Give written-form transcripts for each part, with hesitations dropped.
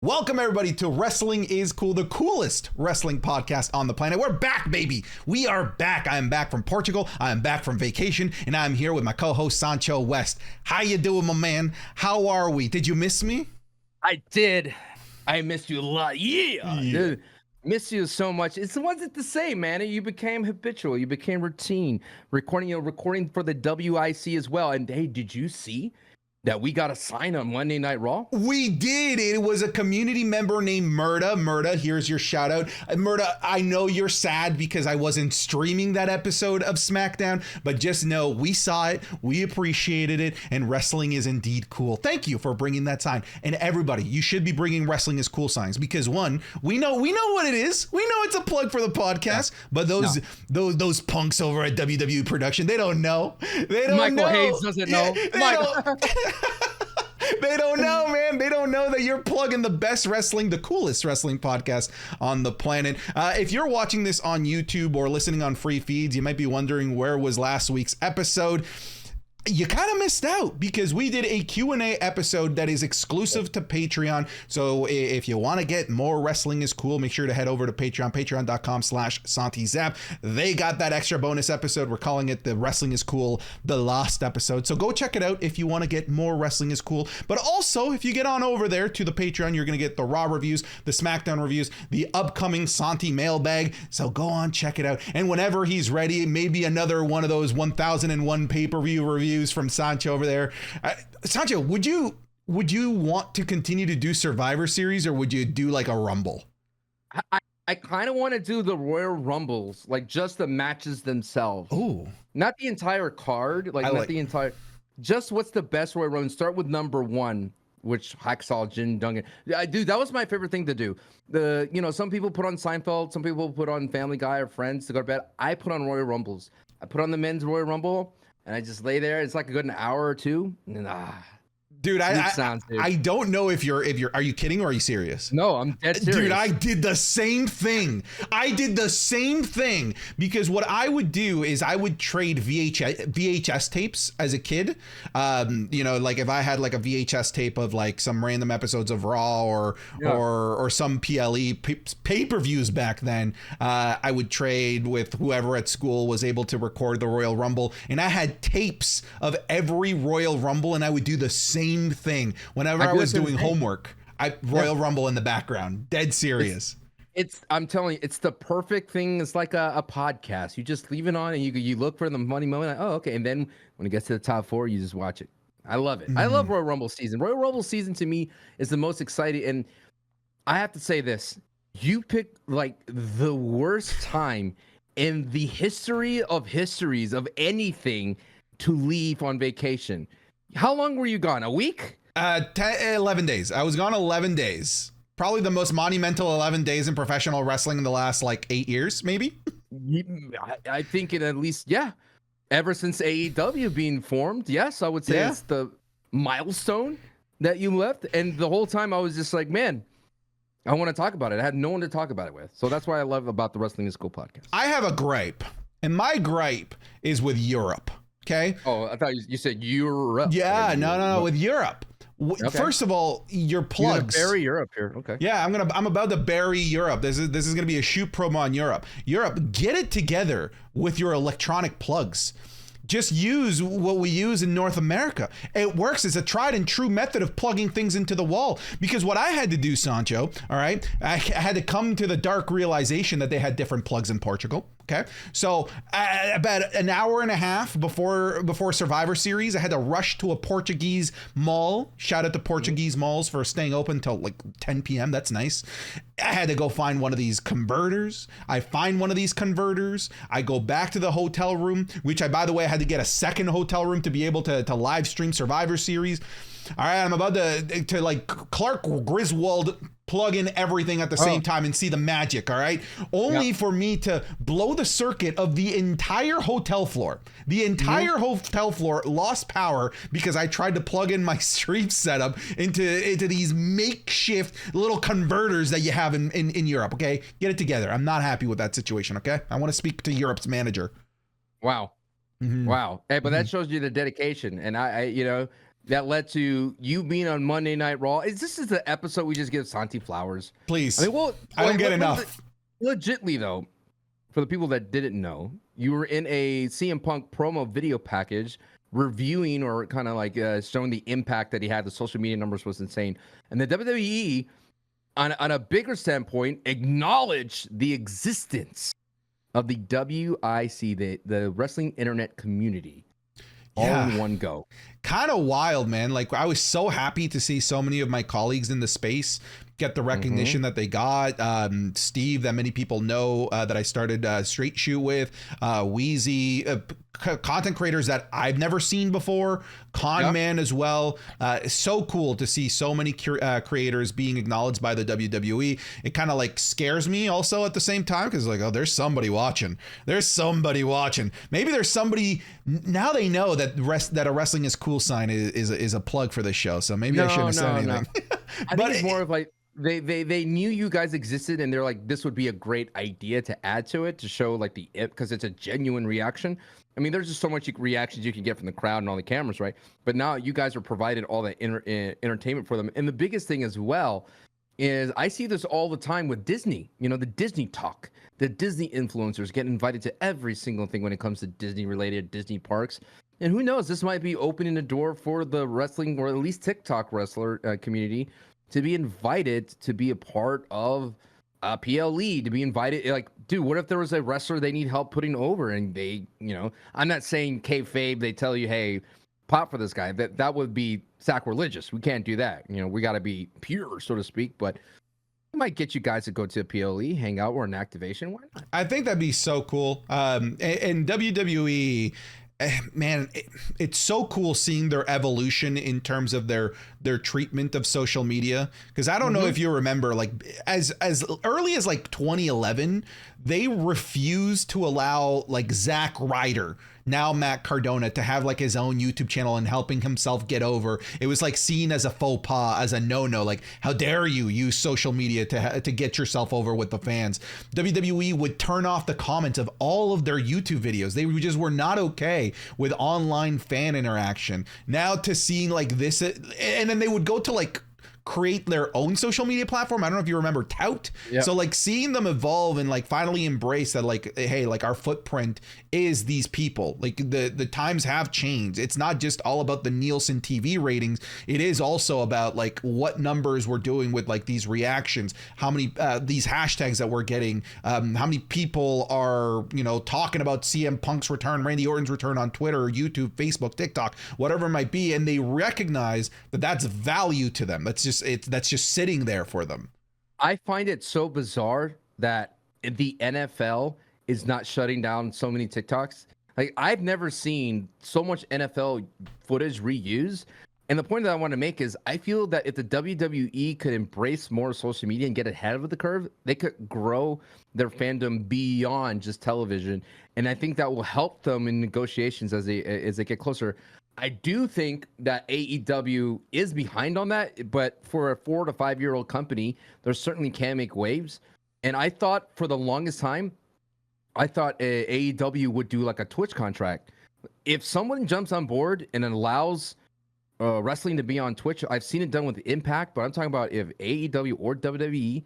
Welcome, everybody, to Wrestling is Cool, the coolest wrestling podcast on the planet. We're back, baby. We are back. I am back from Portugal. I am back from vacation, and I'm here with my co-host, Sancho West. How you doing, my man? How are we? Did you miss me? I did. I missed you a lot. Yeah. Dude, miss you so much. It wasn't the same, man. You became habitual. You became routine. Recording for the WIC as well. And hey, did you see that we got a sign on Monday Night Raw? We did. It was a community member named Murda. Murda, here's your shout out. Murda, I know you're sad because I wasn't streaming that episode of SmackDown, but just know we saw it, we appreciated it, and wrestling is indeed cool. Thank you for bringing that sign. And everybody, you should be bringing wrestling is cool signs because one, we know what it is. We know it's a plug for the podcast, but those punks over at WWE Production, they don't know. They don't Michael know. Hayes doesn't know. They don't know, man. They don't know that you're plugging the best wrestling, the coolest wrestling podcast on the planet. If you're watching this on YouTube or listening on free feeds, you might be wondering where was last week's episode. You kind of missed out because we did a Q&A episode that is exclusive to Patreon. So if you want to get more Wrestling is Cool, make sure to head over to Patreon, patreon.com/SantiZap. They got that extra bonus episode. We're calling it the Wrestling is Cool, the Lost episode. So go check it out if you want to get more Wrestling is Cool. But also, if you get on over there to the Patreon, you're going to get the Raw reviews, the SmackDown reviews, the upcoming Santi mailbag. So go on, check it out. And whenever he's ready, maybe another one of those 1001 pay-per-view reviews from Sancho over there. Sancho, would you want to continue to do Survivor Series, or would you do like a Rumble? I kind of want to do the Royal Rumbles, like just the matches themselves. Oh, not the entire card, just what's the best Royal Rumble. Start with number one, which Hacksaw Jim Duggan. Dude, that was my favorite thing to do. Some people put on Seinfeld, some people put on Family Guy or Friends to go to bed. I put on Royal Rumbles. I put on the men's Royal Rumble. And I just lay there. It's like a good hour or two. And dude, I don't know if you're are you kidding or are you serious? No, I'm dead serious. Dude, I did the same thing. Because what I would do is I would trade VHS tapes as a kid. Like if I had like a VHS tape of like some random episodes of Raw or some PLE pay-per-views back then, I would trade with whoever at school was able to record the Royal Rumble. And I had tapes of every Royal Rumble, and I would do the same thing whenever I was doing homework. Royal Rumble in the background, dead serious. I'm telling you, it's the perfect thing. It's like a podcast. You just leave it on and you look for the money moment. Like, oh, okay. And then when it gets to the top four, you just watch it. I love it. I love Royal Rumble season. Royal Rumble season to me is the most exciting. And I have to say this, you picked like the worst time in the history of histories of anything to leave on vacation. How long were you gone? A week? 11 days. I was gone 11 days. Probably the most monumental 11 days in professional wrestling in the last like 8 years, maybe. I think it at least, ever since AEW being formed, yes, I would say it's the milestone that you left. And the whole time I was just like, man, I want to talk about it. I had no one to talk about it with. So that's what I love about the Wrestling is Cool podcast. I have a gripe, and my gripe is with Europe. Okay. Oh, I thought you said Europe. Yeah, no, with Europe. Okay. First of all, your plugs. You're gonna bury Europe here. Okay. Yeah, I'm about to bury Europe. This is gonna be a shoot promo on Europe. Europe, get it together with your electronic plugs. Just use what we use in North America. It works. It's a tried and true method of plugging things into the wall. Because what I had to do, Sancho, all right, I had to come to the dark realization that they had different plugs in Portugal. Okay, so about an hour and a half before Survivor Series, I had to rush to a Portuguese mall. Shout out to Portuguese malls for staying open until like 10 p.m. That's nice. I had to go find one of these converters. I find one of these converters. I go back to the hotel room, which by the way, I had to get a second hotel room to be able to live stream Survivor Series. All right, I'm about to like Clark Griswold plug in everything at the same time and see the magic, all right? Only for me to blow the circuit of the entire hotel floor. The entire hotel floor lost power because I tried to plug in my stream setup into these makeshift little converters that you have in Europe, okay? Get it together. I'm not happy with that situation, okay? I want to speak to Europe's manager. Wow. Wow. Hey, but that shows you the dedication. And I that led to you being on Monday Night Raw. This is the episode we just give Santi flowers. Please. I mean, well, I don't get enough. Legitly, though, for the people that didn't know, you were in a CM Punk promo video package reviewing or kind of like showing the impact that he had. The social media numbers was insane. And the WWE, on a bigger standpoint, acknowledged the existence of the WIC, the Wrestling Internet Community, all in one go. Kind of wild, man. Like, I was so happy to see so many of my colleagues in the space get the recognition that they got. Steve, that many people know, that I started Straight Shoot with, Wheezy, content creators that I've never seen before, Con Man as well. It's so cool to see so many creators being acknowledged by the WWE. It kind of like scares me also at the same time, because like, oh, there's somebody watching. There's somebody watching. Maybe there's somebody, now they know that that a wrestling is cool sign is a plug for this show. So maybe I shouldn't have said anything. I think it's more of like, they knew you guys existed, and they're like, this would be a great idea to add to it, to show like because it's a genuine reaction. I mean, there's just so much reactions you can get from the crowd and all the cameras, right? But now you guys are provided all that entertainment for them. And the biggest thing as well is I see this all the time with Disney. You know, the Disney talk, the Disney influencers get invited to every single thing when it comes to Disney related Disney parks. And who knows, this might be opening the door for the wrestling, or at least TikTok wrestler community, to be invited to be a part of PLE, to be invited. Like, dude, what if there was a wrestler they need help putting over, and they, you know, I'm not saying kayfabe, they tell you, hey, pop for this guy. That would be sacrilegious. We can't do that. You know, we got to be pure, so to speak. But it might get you guys to go to a PLE, hang out, or an activation. Why not? I think that'd be so cool. And WWE, man, it's so cool seeing their evolution in terms of their treatment of social media. Because I don't know if you remember, like as early as like 2011, they refused to allow like Zack Ryder, now Matt Cardona, to have like his own YouTube channel and helping himself get over. It was like seen as a faux pas, as a no-no. Like, how dare you use social media to get yourself over with the fans? WWE would turn off the comments of all of their YouTube videos. They just were not okay with online fan interaction. Now to seeing like this, and then they would go to like create their own social media platform. I don't know if you remember Tout. Yep. So like seeing them evolve and like finally embrace that, like, hey, like our footprint is these people. Like the times have changed. It's not just all about the Nielsen TV ratings. It is also about like what numbers we're doing with like these reactions, how many these hashtags that we're getting, how many people are, you know, talking about CM Punk's return, Randy Orton's return on Twitter, YouTube, Facebook, TikTok, whatever it might be, and they recognize that that's value to them. That's just sitting there for them. I find it so bizarre that the NFL is not shutting down so many TikToks. Like, I've never seen so much NFL footage reused. And the point that I want to make is I feel that if the WWE could embrace more social media and get ahead of the curve, they could grow their fandom beyond just television. And I think that will help them in negotiations as they get closer. I do think that AEW is behind on that, but for a 4 to 5 year old company, there certainly can make waves. And I thought for the longest time, I thought AEW would do like a Twitch contract. If someone jumps on board and allows wrestling to be on Twitch, I've seen it done with Impact, but I'm talking about if AEW or WWE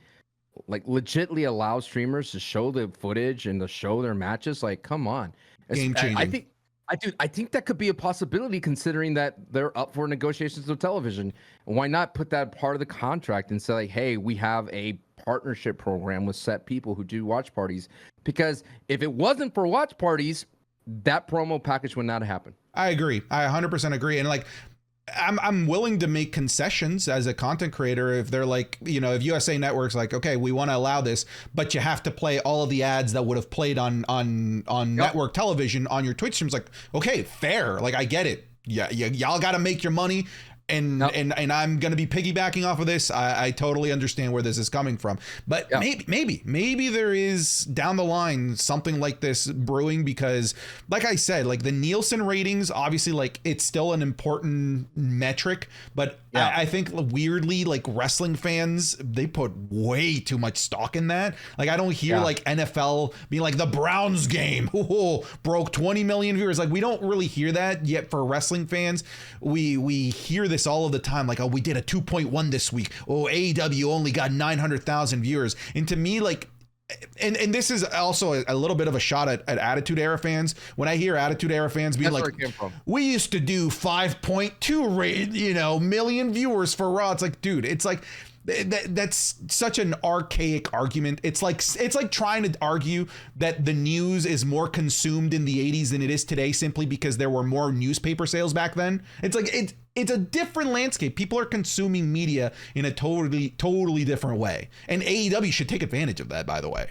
like legitly allow streamers to show the footage and to show their matches, like, come on. Game changing. I think that could be a possibility, considering that they're up for negotiations with television. Why not put that part of the contract and say, like, hey, we have a partnership program with set people who do watch parties? Because if it wasn't for watch parties, that promo package would not happen. I agree. I 100% agree. And like, I'm willing to make concessions as a content creator if they're like, you know, if USA Network's like, okay, we want to allow this, but you have to play all of the ads that would have played on network television on your Twitch streams. Like, okay, fair. Like, I get it. Yeah, y'all got to make your money. And Yep. and I'm gonna be piggybacking off of this. I totally understand where this is coming from, but Yep. maybe there is down the line something like this brewing, because like I said, like the Nielsen ratings, obviously like it's still an important metric, but Yeah. I think weirdly like wrestling fans, they put way too much stock in that. Like I don't hear Yeah. like NFL being like the Browns game broke 20 million viewers. Like we don't really hear that yet. For wrestling fans, we hear this all of the time, like, oh, we did a 2.1 this week, oh, AEW only got 900,000 viewers. And to me, like, and this is also a little bit of a shot at Attitude Era fans. When I hear Attitude Era fans being That's like, where it came from. we used to do 5.2 million viewers for Raw, it's like, dude, it's like that's such an archaic argument. It's like trying to argue that the news is more consumed in the 80s than it is today, simply because there were more newspaper sales back then. It's like it's a different landscape. People are consuming media in a totally different way, and AEW should take advantage of that, by the way.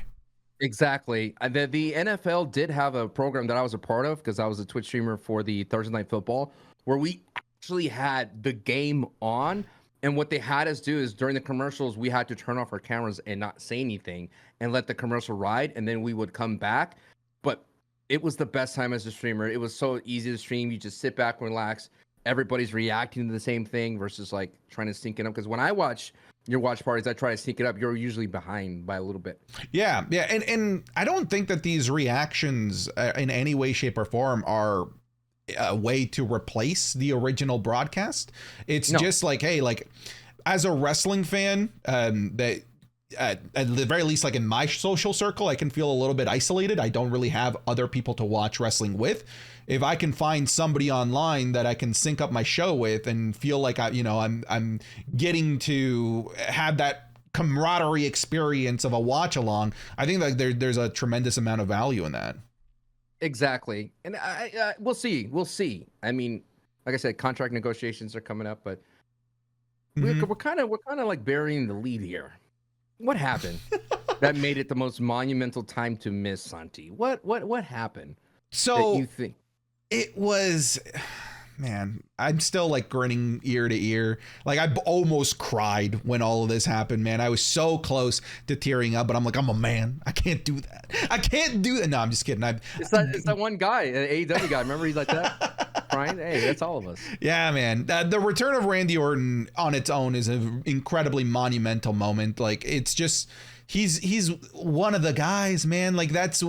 Exactly. The NFL did have a program that I was a part of, because I was a Twitch streamer for the Thursday Night Football, where we actually had the game on. And what they had us do is during the commercials, we had to turn off our cameras and not say anything and let the commercial ride. And then we would come back. But it was the best time as a streamer. It was so easy to stream. You just sit back and relax. Everybody's reacting to the same thing versus like trying to sync it up. Because when I watch your watch parties, I try to sync it up. You're usually behind by a little bit. Yeah. And I don't think that these reactions in any way, shape, or form are a way to replace the original broadcast. It's just like, hey, like as a wrestling fan, that at the very least, like in my social circle, I can feel a little bit isolated. I don't really have other people to watch wrestling with. If I can find somebody online that I can sync up my show with and feel like I'm getting to have that camaraderie experience of a watch along, I think that there's a tremendous amount of value in that. Exactly. And we'll see. We'll see. I mean, like I said, contract negotiations are coming up, but we're kind of like burying the lead here. What happened that made it the most monumental time to miss, Santi? What happened? So that you think it was, man, I'm still like grinning ear to ear. Like I almost cried when all of this happened, man. I was so close to tearing up, but I'm like, I'm a man. I can't do that. I can't do that. No, I'm just kidding. It's that one guy, an AEW guy. Remember, he's like that, Brian. Hey, that's all of us. Yeah, man. The return of Randy Orton on its own is an incredibly monumental moment. Like it's just, he's one of the guys, man. Like that's a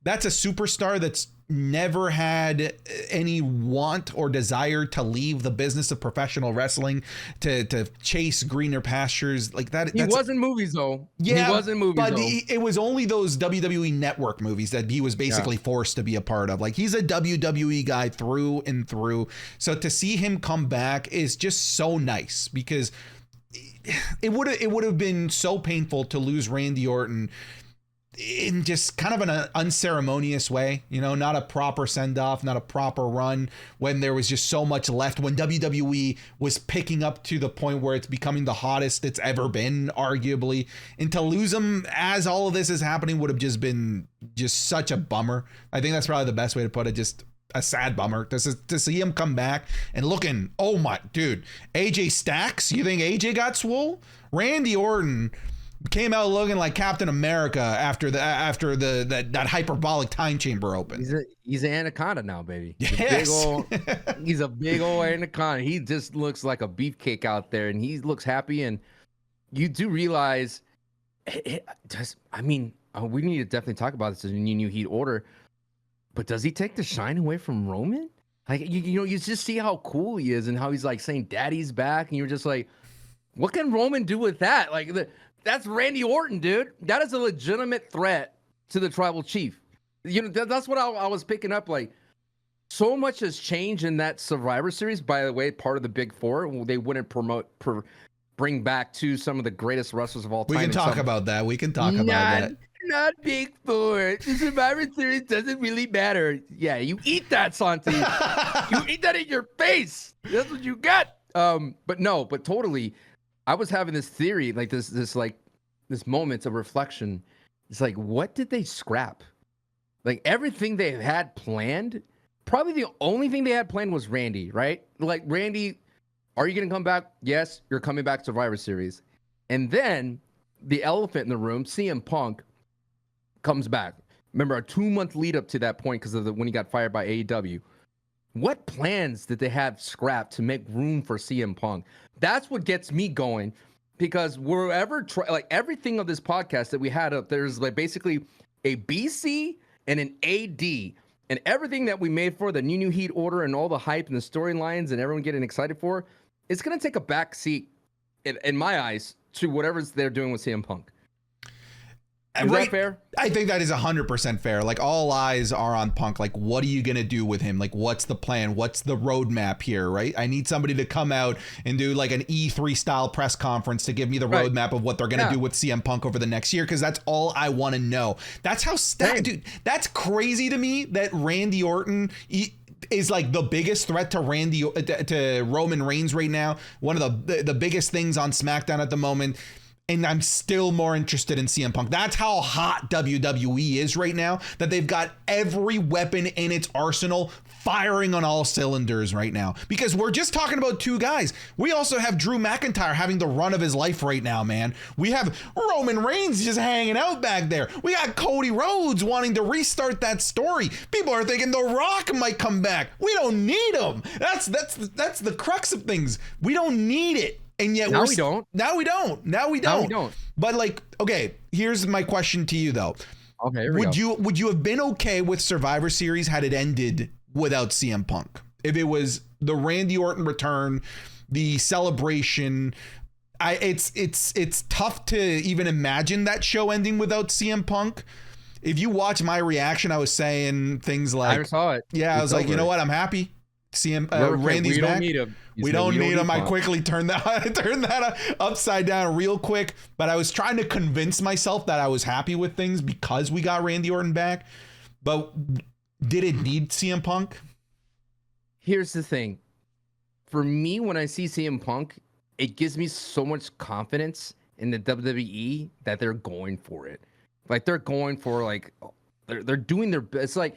superstar that's never had any want or desire to leave the business of professional wrestling to chase greener pastures like that. He was in movies though. Yeah, he was in movies, but though. it was only those WWE Network movies that he was basically forced to be a part of. Like he's a WWE guy through and through. So to see him come back is just so nice, because it would have been so painful to lose Randy Orton in just kind of an unceremonious way, not a proper send-off, not a proper run, when there was just so much left, when WWE was picking up to the point where it's becoming the hottest it's ever been, arguably. And to lose him as all of this is happening would have just been just such a bummer. I think that's probably the best way to put it. Just a sad bummer to see him come back and looking, oh my dude, AJ Stacks, you think AJ got swole? Randy Orton came out looking like Captain America after that hyperbolic time chamber opened. He's an anaconda now, baby. Yes. He's a big old anaconda. He just looks like a beefcake out there, and he looks happy. And you do realize, we need to definitely talk about this in the New Heat order. But does he take the shine away from Roman? Like you just see how cool he is and how he's like saying "Daddy's back," and you're just like, what can Roman do with that? Like that's Randy Orton, dude. That is a legitimate threat to the tribal chief. That's what I was picking up. Like, so much has changed in that Survivor Series. By the way, part of the Big Four, they wouldn't bring back some of the greatest wrestlers of all time. We can talk about that. We can talk about that. Not Big Four. The Survivor Series doesn't really matter. Yeah, you eat that, Santi. You eat that in your face. That's what you got. But totally. I was having this theory, like this moment of reflection. It's like, what did they scrap? Like everything they had planned, probably the only thing they had planned was Randy, right? Like Randy, Are you going to come back? Yes, you're coming back to Survivor Series. And then the elephant in the room, CM Punk, comes back. Remember, a 2-month lead up to that point because of when he got fired by AEW. What plans did they have scrapped to make room for CM Punk? That's what gets me going, because wherever like everything of this podcast that we had up, there's like basically a BC and an AD, and everything that we made for the new Heat order and all the hype and the storylines and everyone getting excited for, it's gonna take a back seat in my eyes to whatever they're doing with CM Punk. Is that fair? I think that is 100% fair. Like, all eyes are on Punk. Like, what are you going to do with him? Like, what's the plan? What's the roadmap here, right? I need somebody to come out and do like an E3 style press conference to give me the roadmap of what they're going to do with CM Punk over the next year, because that's all I want to know. That's how dude, that's crazy to me that Randy Orton is like the biggest threat to Roman Reigns right now. One of the biggest things on SmackDown at the moment. And I'm still more interested in CM Punk. That's how hot WWE is right now, that they've got every weapon in its arsenal firing on all cylinders right now. Because we're just talking about two guys. We also have Drew McIntyre having the run of his life right now, man. We have Roman Reigns just hanging out back there. We got Cody Rhodes wanting to restart that story. People are thinking The Rock might come back. We don't need him. That's the crux of things. We don't need it. And yet Now we don't. But like, okay, here's my question to you though. Okay, would you have been okay with Survivor Series had it ended without CM Punk? If it was the Randy Orton return, the celebration, it's tough to even imagine that show ending without CM Punk. If you watch my reaction, I was saying things like, I saw it. Yeah, I was like, you know what? I'm happy. Randy's back. We don't need him. I quickly turned that upside down real quick. But I was trying to convince myself that I was happy with things because we got Randy Orton back. But did it need CM Punk? Here's the thing. For me, when I see CM Punk, it gives me so much confidence in the WWE that they're going for it. Like, they're going for, like, they're doing their best. It's like,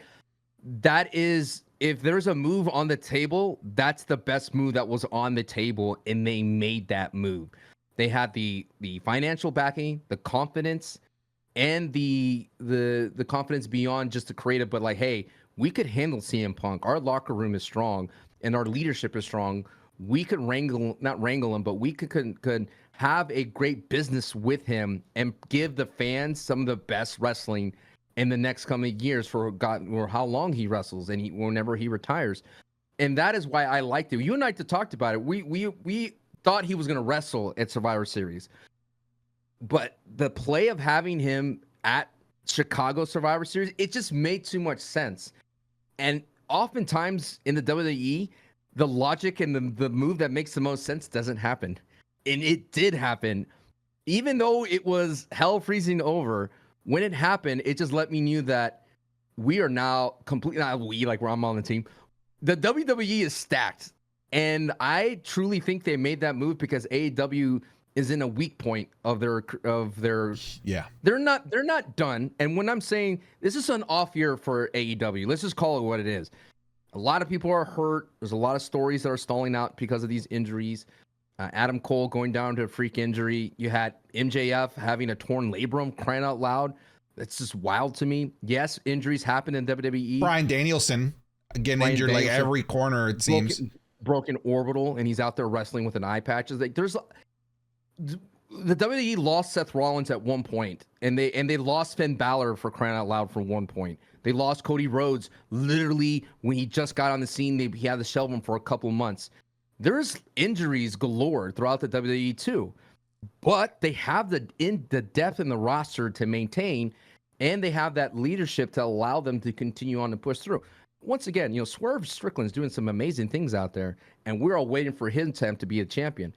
that is, if there's a move on the table, that's the best move that was on the table, and they made that move. They had the financial backing, the confidence, and the confidence beyond just the creative, but like, hey, we could handle CM Punk. Our locker room is strong, and our leadership is strong. We could not wrangle him, but we could have a great business with him and give the fans some of the best wrestling in the next coming years for God or how long he wrestles and whenever he retires. And that is why I liked it. You and I talked about it. We thought he was going to wrestle at Survivor Series, but the play of having him at Chicago Survivor Series, it just made too much sense. And oftentimes in the WWE, the logic and the move that makes the most sense doesn't happen. And it did happen. Even though it was hell freezing over, when it happened, it just let me know that we are now completely, not we, like where I'm on the team. The WWE is stacked. And I truly think they made that move because AEW is in a weak point of their yeah. They're not done. And when I'm saying this is an off year for AEW, let's just call it what it is. A lot of people are hurt. There's a lot of stories that are stalling out because of these injuries. Adam Cole going down to a freak injury. You had MJF having a torn labrum, crying out loud. That's just wild to me. Yes, injuries happen in WWE. Bryan Danielson getting injured like every corner, it seems. Broken orbital, and he's out there wrestling with an eye patch. Like, there's the WWE lost Seth Rollins at one point, and they lost Finn Balor, for crying out loud, for one point. They lost Cody Rhodes literally when he just got on the scene. He had to shelve him for a couple of months. There's injuries galore throughout the WWE too, but they have the depth in the roster to maintain, and they have that leadership to allow them to continue on and push through. Once again, Swerve Strickland's doing some amazing things out there, and we're all waiting for his attempt to be a champion.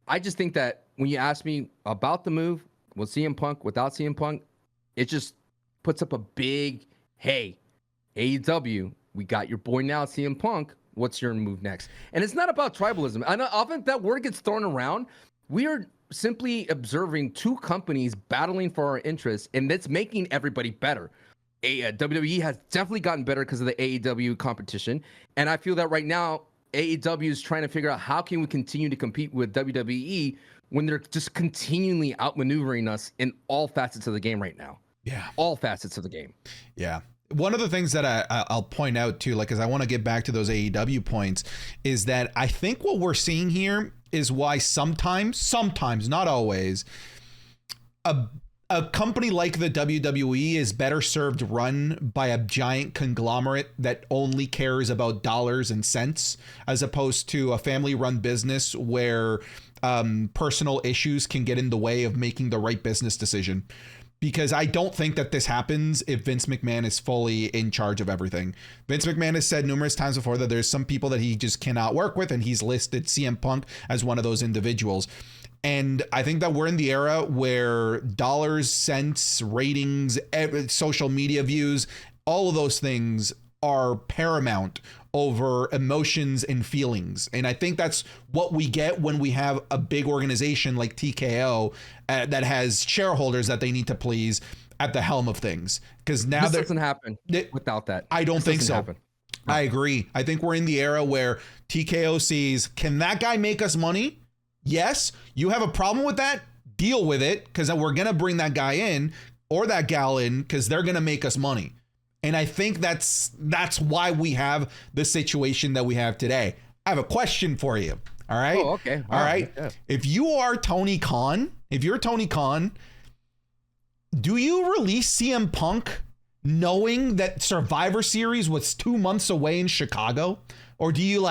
I just think that when you ask me about the move with CM Punk, without CM Punk, it just puts up a big, hey, AEW, we got your boy now, CM Punk. What's your move next? And it's not about tribalism. I know often that word gets thrown around. We are simply observing two companies battling for our interests, and that's making everybody better. WWE has definitely gotten better because of the AEW competition, and I feel that right now AEW is trying to figure out how can we continue to compete with WWE when they're just continually outmaneuvering us in all facets of the game right now. Yeah. All facets of the game. Yeah. One of the things that I'll point out too, like, because I want to get back to those AEW points, is that I think what we're seeing here is why sometimes, not always, a company like the WWE is better served run by a giant conglomerate that only cares about dollars and cents, as opposed to a family-run business where personal issues can get in the way of making the right business decision. Because I don't think that this happens if Vince McMahon is fully in charge of everything. Vince McMahon has said numerous times before that there's some people that he just cannot work with, and he's listed CM Punk as one of those individuals. And I think that we're in the era where dollars, cents, ratings, social media views, all of those things are paramount over emotions and feelings. And I think that's what we get when we have a big organization like TKO that has shareholders that they need to please at the helm of things. Because now this doesn't happen without that. I don't think so. Happen. I agree. I think we're in the era where TKO sees, can that guy make us money? Yes. You have a problem with that? Deal with it, because we're going to bring that guy in or that gal in because they're going to make us money. And I think that's why we have the situation that we have today. I have a question for you. All right. Oh, okay. All right. Yeah. If you're Tony Khan, do you release CM Punk knowing that Survivor Series was 2 months away in Chicago? Or do you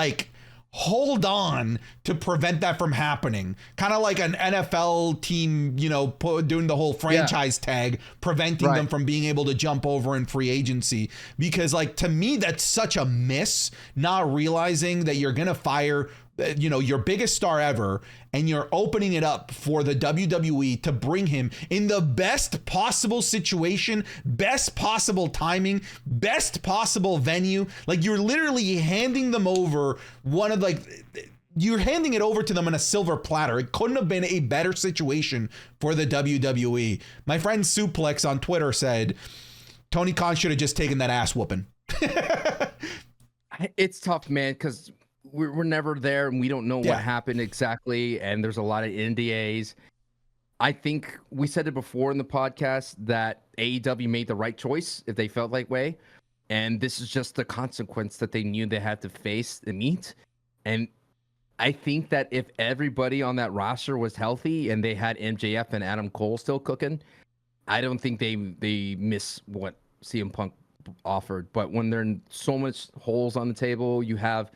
hold on to prevent that from happening? Kind of like an NFL team, doing the whole franchise tag, preventing them from being able to jump over in free agency. Because to me, that's such a miss, not realizing that you're going to fire your biggest star ever, and you're opening it up for the WWE to bring him in the best possible situation, best possible timing, best possible venue. You're literally handing them over you're handing it over to them on a silver platter. It couldn't have been a better situation for the WWE. My friend Suplex on Twitter said Tony Khan should have just taken that ass whooping. It's tough, man, because we're never there and we don't know what happened exactly. And there's a lot of NDAs. I think we said it before in the podcast that AEW made the right choice if they felt that way. And this is just the consequence that they knew they had to face and meet. And I think that if everybody on that roster was healthy and they had MJF and Adam Cole still cooking, I don't think they miss what CM Punk offered. But when there are so much holes on the table, you have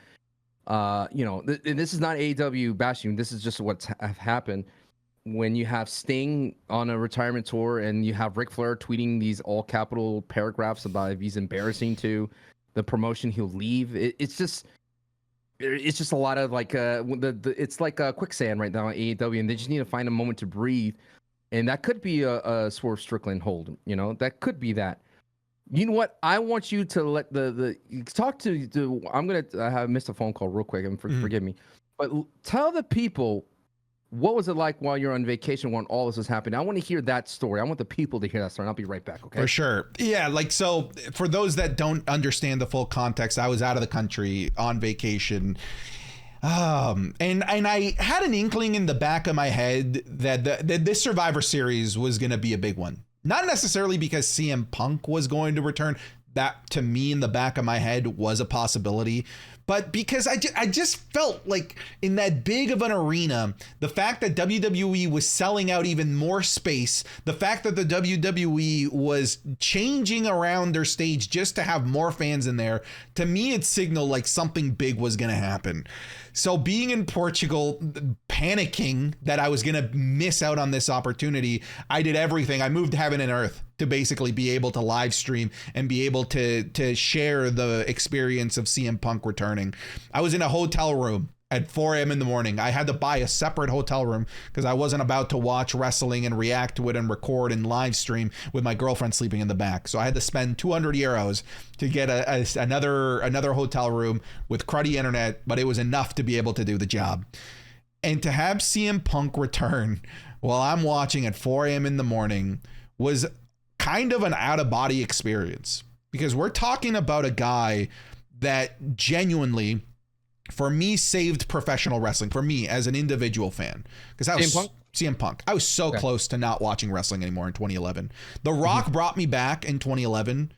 and this is not AEW bashing. This is just what's happened. When you have Sting on a retirement tour and you have Ric Flair tweeting these all capital paragraphs about if he's embarrassing to the promotion, he'll leave. It's just a lot of it's like a quicksand right now at AEW, and they just need to find a moment to breathe. And that could be a Swerve Strickland hold. That could be that. You know what? I want you to let the talk to. I have missed a phone call real quick, and forgive me, but tell the people what was it like while you're on vacation when all this was happening. I want to hear that story. I want the people to hear that story. And I'll be right back. Okay. For sure. Yeah. So for those that don't understand the full context, I was out of the country on vacation. And I had an inkling in the back of my head that this Survivor Series was going to be a big one. Not necessarily because CM Punk was going to return. That, to me, in the back of my head was a possibility. But because I just felt like in that big of an arena, the fact that WWE was selling out even more space, the fact that the WWE was changing around their stage just to have more fans in there, to me, it signaled like something big was going to happen. So being in Portugal, panicking that I was going to miss out on this opportunity, I did everything. I moved heaven and earth to basically be able to live stream and be able to share the experience of CM Punk returning. I was in a hotel room at 4 a.m. in the morning. I had to buy a separate hotel room because I wasn't about to watch wrestling and react to it and record and live stream with my girlfriend sleeping in the back. So I had to spend 200 euros to get another hotel room with cruddy internet, but it was enough to be able to do the job. And to have CM Punk return while I'm watching at 4 a.m. in the morning was kind of an out-of-body experience, because we're talking about a guy that genuinely for me, saved professional wrestling for me as an individual fan. Because I was CM Punk. I was so close to not watching wrestling anymore in 2011. The Rock brought me back in 2011.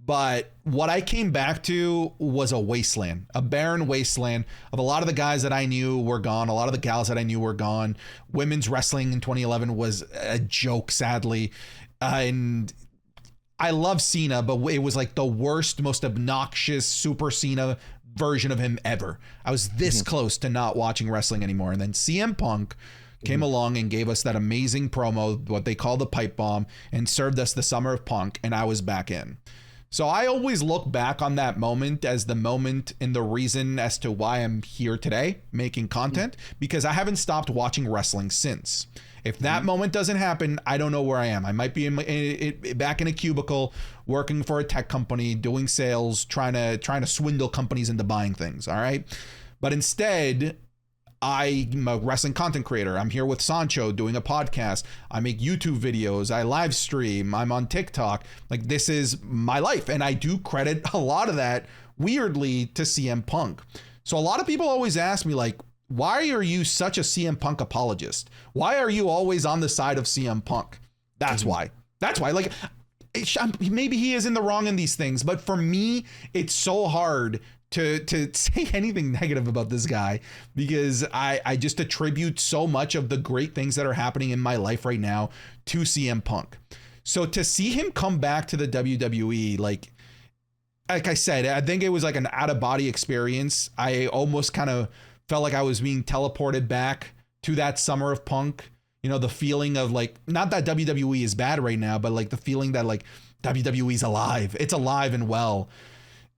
But what I came back to was a wasteland, a barren wasteland of a lot of the guys that I knew were gone. A lot of the gals that I knew were gone. Women's wrestling in 2011 was a joke, sadly. And I love Cena, but it was like the worst, most obnoxious Super Cena version of him ever. I was this close to not watching wrestling anymore. And then CM Punk came along and gave us that amazing promo, what they call the pipe bomb, and served us the Summer of Punk, and I was back in. So I always look back on that moment as the moment and the reason as to why I'm here today making content, because I haven't stopped watching wrestling since. If that moment doesn't happen, I don't know where I am. I might be back in a cubicle working for a tech company, doing sales, trying to swindle companies into buying things. All right. But instead, I'm a wrestling content creator. I'm here with Sancho doing a podcast. I make YouTube videos. I live stream. I'm on TikTok. Like, this is my life. And I do credit a lot of that, weirdly, to CM Punk. So a lot of people always ask me, like, why are you such a CM Punk apologist? Why are you always on the side of CM Punk? That's why. That's why. Like, maybe he is in the wrong in these things, but for me, it's so hard to say anything negative about this guy, because I just attribute so much of the great things that are happening in my life right now to CM Punk. So to see him come back to the WWE, like I said, I think it was like an out of body experience. I almost kind of felt like I was being teleported back to that Summer of Punk. You know, the feeling of like, not that WWE is bad right now, but like the feeling that like WWE's alive. It's alive and well.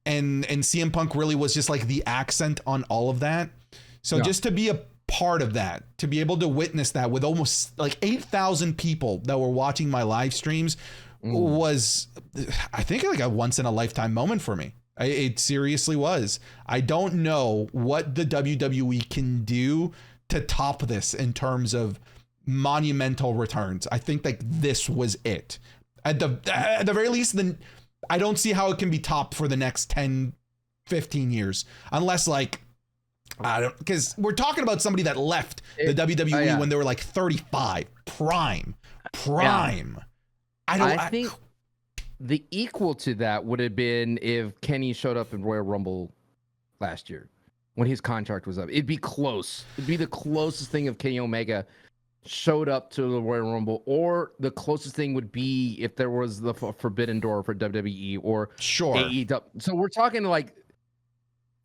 And CM Punk really was just like the accent on all of that. So just to be a part of that, to be able to witness that with almost like 8,000 people that were watching my live streams was, I think, like a once in a lifetime moment for me. It seriously was. I don't know what the WWE can do to top this in terms of monumental returns. I think like this was it. At the very least, then I don't see how it can be topped for the next 10, 15 years, unless like, I don't, because we're talking about somebody that left the WWE when they were like 35, prime. I think the equal to that would have been if Kenny showed up in Royal Rumble last year when his contract was up. It'd be close. It'd be the closest thing if Kenny Omega showed up to the Royal Rumble, or the closest thing would be if there was the Forbidden Door for WWE or AEW. So we're talking like,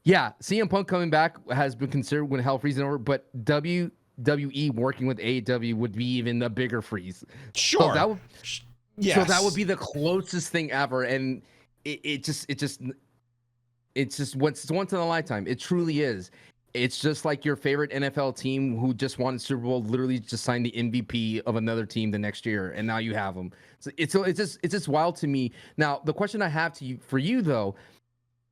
CM Punk coming back has been considered when health reason over, but WWE working with AEW would be even a bigger freeze. So that would, so that would be the closest thing ever, and it's just once in a lifetime. It truly is. It's just like your favorite NFL team who just won the Super Bowl literally just signed the MVP of another team the next year, and now you have them. So it's just wild to me. Now, the question I have for you though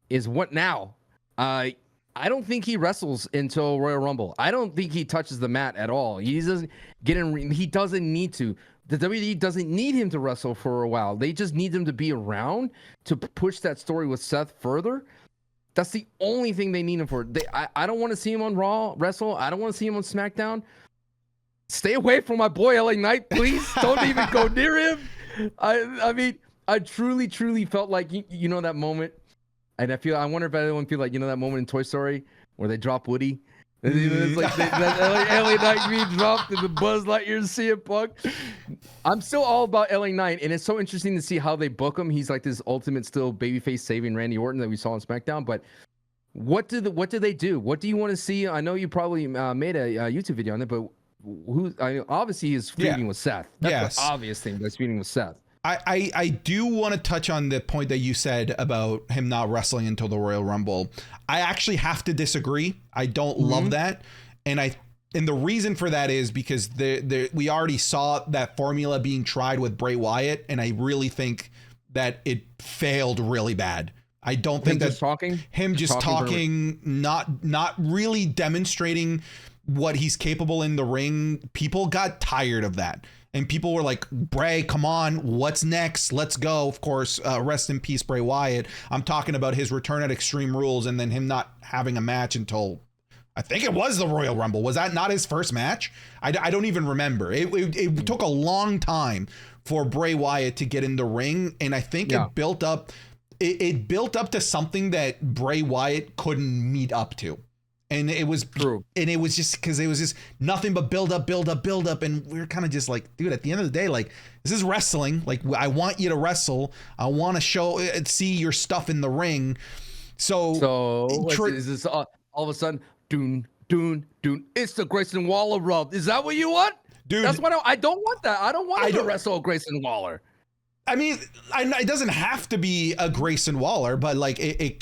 is what now? I don't think he wrestles until Royal Rumble. I don't think he touches the mat at all. He doesn't get in. He doesn't need to. The WWE doesn't need him to wrestle for a while. They just need him to be around to push that story with Seth further. That's the only thing they need him for. I don't want to see him on Raw wrestle. I don't want to see him on SmackDown. Stay away from my boy LA Knight, please. Don't even go near him. I mean, I truly felt like you know that moment, and I wonder if anyone feel like that moment in Toy Story where they drop Woody. It's like LA Knight being dropped in the Buzz Lightyear CM Punk. I'm still all about LA Knight, and it's so interesting to see how they book him. He's like this ultimate still babyface saving Randy Orton that we saw on SmackDown. But what do they do? What do you want to see? I know you probably made a YouTube video on it, but obviously he's feuding with Seth. That's the obvious thing. That's feuding with Seth. I do want to touch on the point that you said about him not wrestling until the Royal Rumble. I actually have to disagree. I don't love that. And the reason for that is because we already saw that formula being tried with Bray Wyatt, and I really think that it failed really bad. I don't think that him just talking, not really demonstrating what he's capable in the ring. People got tired of that. And people were like, Bray, come on, what's next? Let's go. Of course, rest in peace, Bray Wyatt. I'm talking about his return at Extreme Rules and then him not having a match until, I think it was the Royal Rumble. Was that not his first match? I don't even remember. It took a long time for Bray Wyatt to get in the ring. And I think it built up. It built up to something that Bray Wyatt couldn't meet up to. And it was true. And it was just because it was just nothing but build up. And we were kind of just like, dude, at the end of the day, like, this is wrestling. Like, I want you to wrestle. I want to see your stuff in the ring. So is this all of a sudden, doon, it's the Grayson Waller rub. Is that what you want? Dude, that's what I don't want that. I don't want to wrestle Grayson Waller. I mean, it doesn't have to be a Grayson Waller, but like it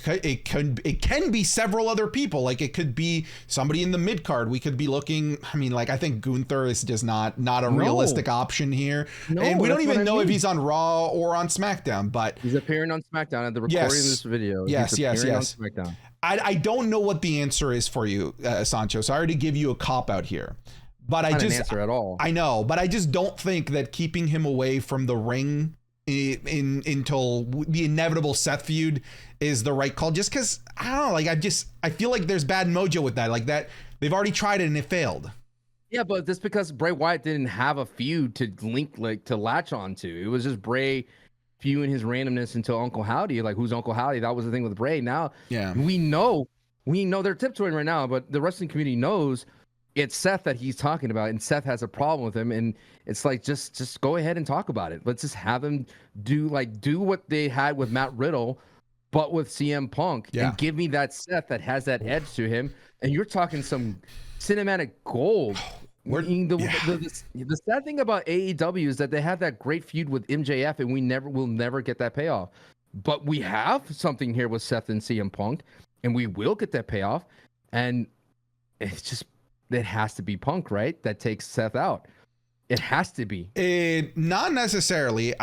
can be several other people. Like it could be somebody in the mid card. We could be looking. I mean, like I think Gunther is just not a realistic option here, and we don't even know if he's on Raw or on SmackDown. But he's appearing on SmackDown at the recording of this video. Yes. On SmackDown. I don't know what the answer is for you, Sancho. So I already give you a cop out here. But I just answer at all. I know, but I just don't think that keeping him away from the ring until the inevitable Seth feud is the right call, just because I don't know, like I feel like there's bad mojo with that, like that they've already tried it and it failed. Yeah, but that's because Bray Wyatt didn't have a feud to link, like to latch onto. It was just Bray feuding his randomness until Uncle Howdy. Like, who's Uncle Howdy? That was the thing with Bray. Now we know they're tiptoeing right now, but the wrestling community knows it's Seth that he's talking about, and Seth has a problem with him, and it's like just go ahead and talk about it. Let's just have him do what they had with Matt Riddle, but with CM Punk, and give me that Seth that has that edge to him. And you're talking some cinematic gold. The sad thing about AEW is that they had that great feud with MJF, and we'll never get that payoff. But we have something here with Seth and CM Punk, and we will get that payoff. And it's just, it has to be Punk, right? That takes Seth out. It has to be. Not necessarily.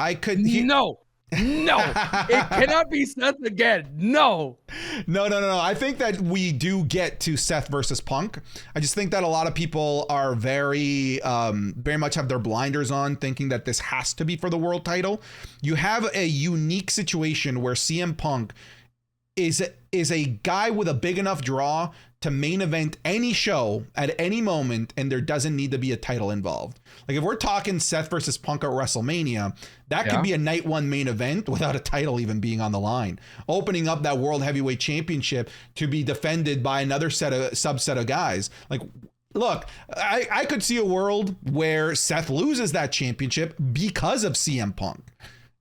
No, it cannot be Seth again. No. I think that we do get to Seth versus Punk. I just think that a lot of people are very much have their blinders on, thinking that this has to be for the world title. You have a unique situation where CM Punk is a guy with a big enough draw to main event any show at any moment, and there doesn't need to be a title involved. Like, if we're talking Seth versus Punk at WrestleMania, that could be a night one main event without a title even being on the line, opening up that World Heavyweight Championship to be defended by another subset of guys. Like, look, I could see a world where Seth loses that championship because of CM Punk.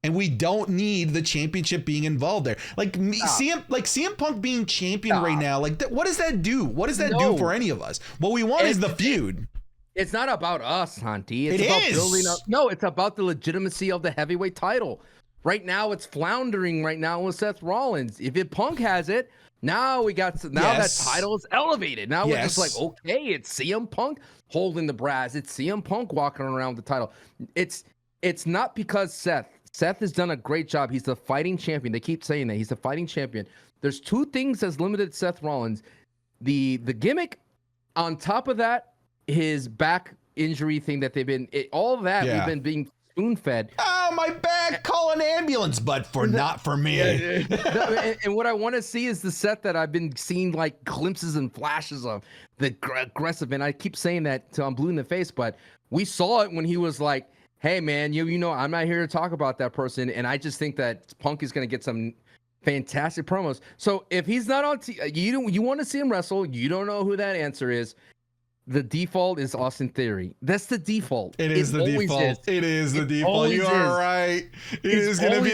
And we don't need the championship being involved there. CM Punk being champion right now, like what does that do? What does that do for any of us? What we want is the feud. It's not about us, Hanti. It's about building up. No, it's about the legitimacy of the heavyweight title. Right now, it's floundering right now with Seth Rollins. If Punk has it, now that title is elevated. Now we're just like, okay, it's CM Punk holding the brass. It's CM Punk walking around with the title. It's not because Seth has done a great job. He's the fighting champion. They keep saying that. He's the fighting champion. There's two things that's limited Seth Rollins. The gimmick, on top of that, his back injury thing that we've been being spoon-fed. Oh, my back, call an ambulance, but not for me. And what I want to see is the Seth that I've been seeing like glimpses and flashes of, the aggressive. And I keep saying that till I'm blue in the face, but we saw it when he was like, hey man, you know, I'm not here to talk about that person. And I just think that Punk is going to get some fantastic promos. So if he's not on you want to see him wrestle, you don't know who that answer is. The default is Austin Theory. That's the default. It is the default. It is the default. You are right. It's going to be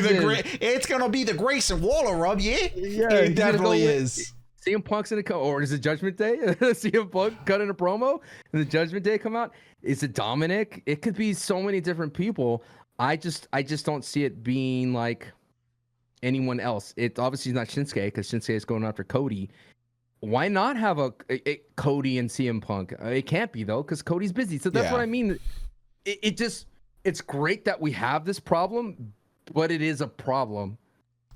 it's going to be the Grayson Waller rub, yeah? It definitely is. CM Punk's in or is it Judgment Day? CM Punk cutting a promo and the Judgment Day come out? Is it Dominic? It could be so many different people. I just don't see it being like anyone else. It obviously is not Shinsuke, because Shinsuke is going after Cody. Why not have a Cody and CM Punk? It can't be though, because Cody's busy. So that's what I mean. It's great that we have this problem, but it is a problem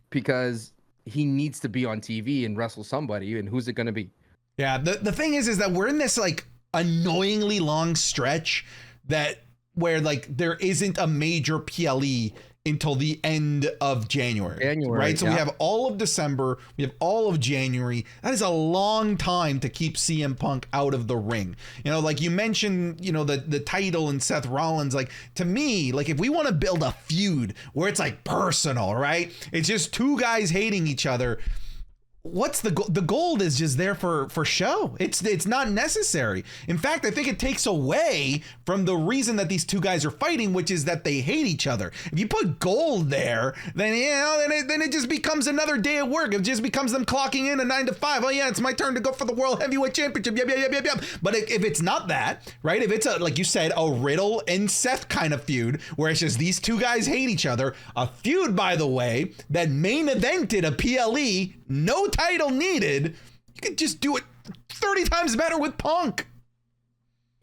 because he needs to be on TV and wrestle somebody, and who's it going to be? Yeah, the thing is that we're in this like annoyingly long stretch that where like there isn't a major PLE until the end of January, right? So we have all of December, we have all of January. That is a long time to keep CM Punk out of the ring. You know, like you mentioned, you know, the title and Seth Rollins, like to me, like if we want to build a feud where it's like personal, right? It's just two guys hating each other. What's the gold is just there for show. It's not necessary. In fact, I think it takes away from the reason that these two guys are fighting, which is that they hate each other. If you put gold there, then then it just becomes another day at work. It just becomes them clocking in a 9 to 5. Oh yeah, it's my turn to go for the World Heavyweight Championship. Yep. But if it's not that, right? If it's like you said, a Riddle and Seth kind of feud where it's just these two guys hate each other, a feud, by the way, that main evented a PLE. No title needed. You could just do it 30 times better with Punk.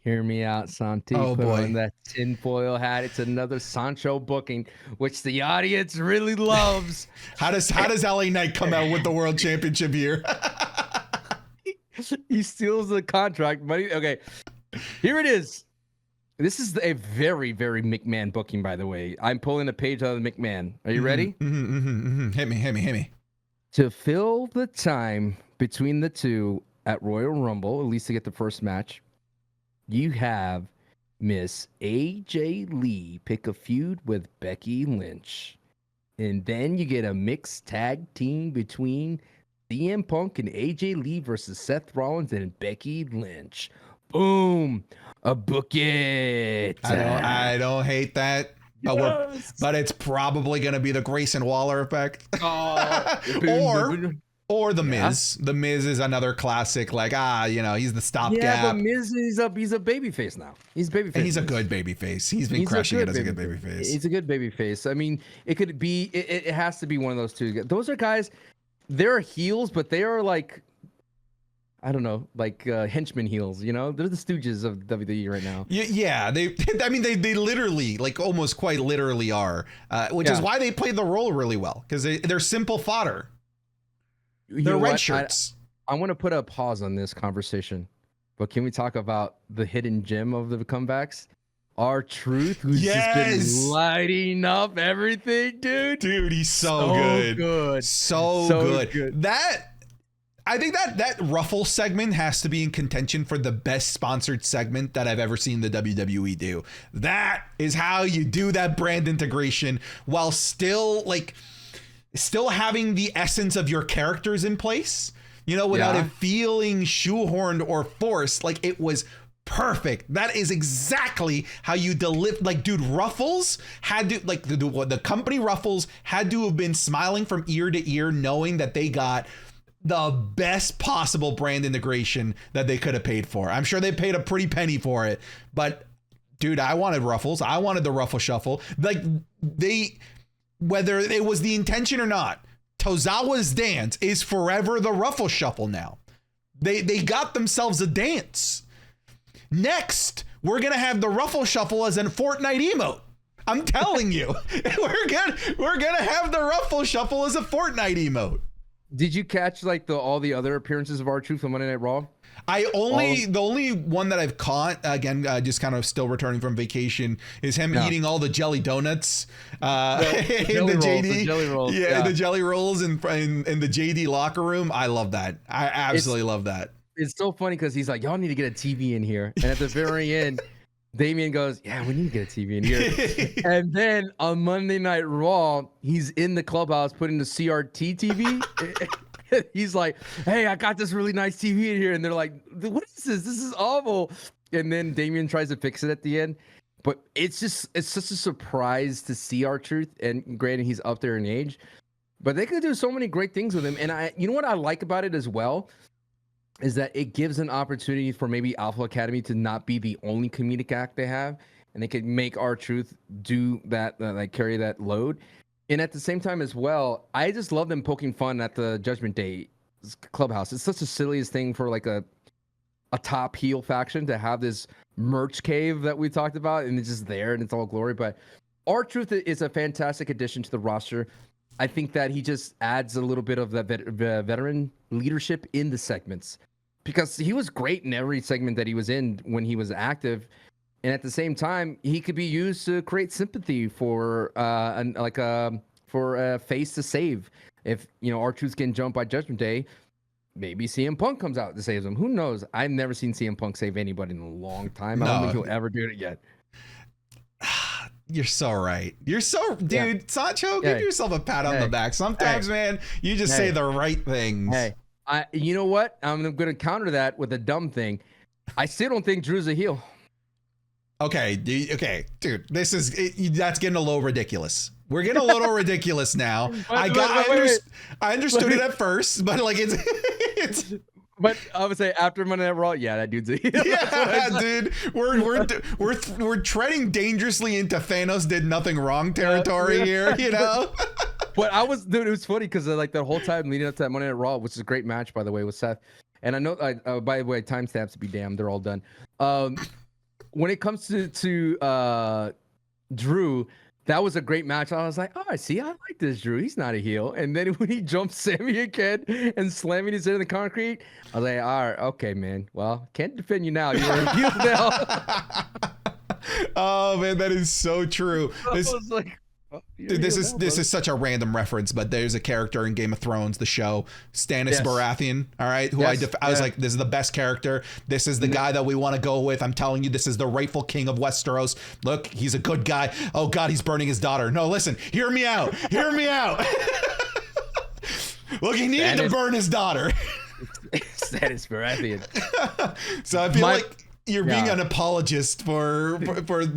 Hear me out, Santi. Oh, Put boy. on that tinfoil hat. It's another Sancho booking, which the audience really loves. How does LA Knight come out with the world championship here? He steals the contract money. Okay, here it is. This is a very, very McMahon booking, by the way. I'm pulling a page out of the McMahon. Are you ready? Hit me. To fill the time between the two at Royal Rumble, at least to get the first match, you have Miss AJ Lee pick a feud with Becky Lynch. And then you get a mixed tag team between CM Punk and AJ Lee versus Seth Rollins and Becky Lynch. Boom. A book it. I don't hate that. But it's probably going to be the Grayson Waller effect. Or the Miz. The Miz is another classic, like, you know, he's the stopgap. Yeah, but Miz, he's a babyface now. He's babyface. And he's a good babyface. He's been crushing it as a good babyface. He's a good babyface. I mean, it could be, it has to be one of those two. Those are guys, they're heels, but they are like, I don't know, like henchman heels, you know? They're the stooges of WWE right now. Yeah, they literally, like almost quite literally are, which is why they play the role really well, because they're simple fodder. They're red shirts. I want to put a pause on this conversation, but can we talk about the hidden gem of the comebacks? R-Truth, who's just been lighting up everything, dude. Dude, he's so good. So good. I think that Ruffle segment has to be in contention for the best sponsored segment that I've ever seen the WWE do. That is how you do that brand integration while still having the essence of your characters in place, you know, without it feeling shoehorned or forced. Like, it was perfect. That is exactly how you deliver. Like, dude, Ruffles had to, like, the company Ruffles had to have been smiling from ear to ear, knowing that they got the best possible brand integration that they could have paid for. I'm sure they paid a pretty penny for it, but dude, I wanted Ruffles. I wanted the Ruffle Shuffle. Like, whether it was the intention or not, Tozawa's dance is forever the Ruffle Shuffle now. They got themselves a dance. Next, we're going to have the Ruffle Shuffle as a Fortnite emote. I'm telling you, we're gonna have the Ruffle Shuffle as a Fortnite emote. Did you catch like all the other appearances of R-Truth on Monday Night Raw? The only one that I've caught, again, just kind of still returning from vacation, is him eating all the jelly donuts in the JD. Jelly rolls. Yeah, the jelly rolls in the JD locker room. I love that. I absolutely love that. It's so funny because he's like, y'all need to get a TV in here. And at the very end, Damian goes, yeah, we need to get a TV in here. And then on Monday Night Raw, he's in the clubhouse putting the CRT TV. He's like, hey, I got this really nice TV in here. And they're like, what is this? This is awful. And then Damian tries to fix it at the end. But it's such a surprise to see R-Truth. And granted, he's up there in age. But they could do so many great things with him. And you know what I like about it as well? Is that it gives an opportunity for maybe Alpha Academy to not be the only comedic act they have, and they could make R-Truth do that, like carry that load. And at the same time as well, I just love them poking fun at the Judgment Day clubhouse. It's such the silliest thing for like a top heel faction to have this merch cave that we talked about, and it's just there and it's all glory. But R-Truth is a fantastic addition to the roster. I think that he just adds a little bit of the veteran leadership in the segments, because he was great in every segment that he was in when he was active. and at the same time, he could be used to create sympathy for for a face to save. If R-Truth's getting jumped by Judgment Day, maybe CM Punk comes out to save him. Who knows? I've never seen CM Punk save anybody in a long time. I don't think he'll ever do it again. You're so right. You're so, dude. Sancho, give yourself a pat on the back. Sometimes, man, you just say the right things. Hey, you know what? I'm going to counter that with a dumb thing. I still don't think Drew's a heel. Okay, dude. That's getting a little ridiculous. We're getting a little ridiculous now. I understood it at first, but like it's. But I would say after Monday Night Raw, yeah, that dude's a heel. Yeah, dude, we're treading dangerously into Thanos did nothing wrong territory here, you know. But it was funny because like the whole time leading up to that Monday Night Raw, which is a great match by the way with Seth, and I know by the way, timestamps to be damned, they're all done. When it comes to Drew. That was a great match. I was like, oh, I like this Drew. He's not a heel. And then when he jumped Sammy again and slamming his head in the concrete, I was like, all right, okay, man. Well, can't defend you now. You're a heel now. Oh, man, that is so true. I was like, dude, this is such a random reference, but there's a character in Game of Thrones, the show, Stannis Baratheon. All right, who I was like, this is the best character. This is the guy that we want to go with. I'm telling you, this is the rightful king of Westeros. Look, he's a good guy. Oh God, he's burning his daughter. No, listen, hear me out. Hear me out. Look, he needed to burn his daughter. Stannis Baratheon. So I feel like you're being an apologist for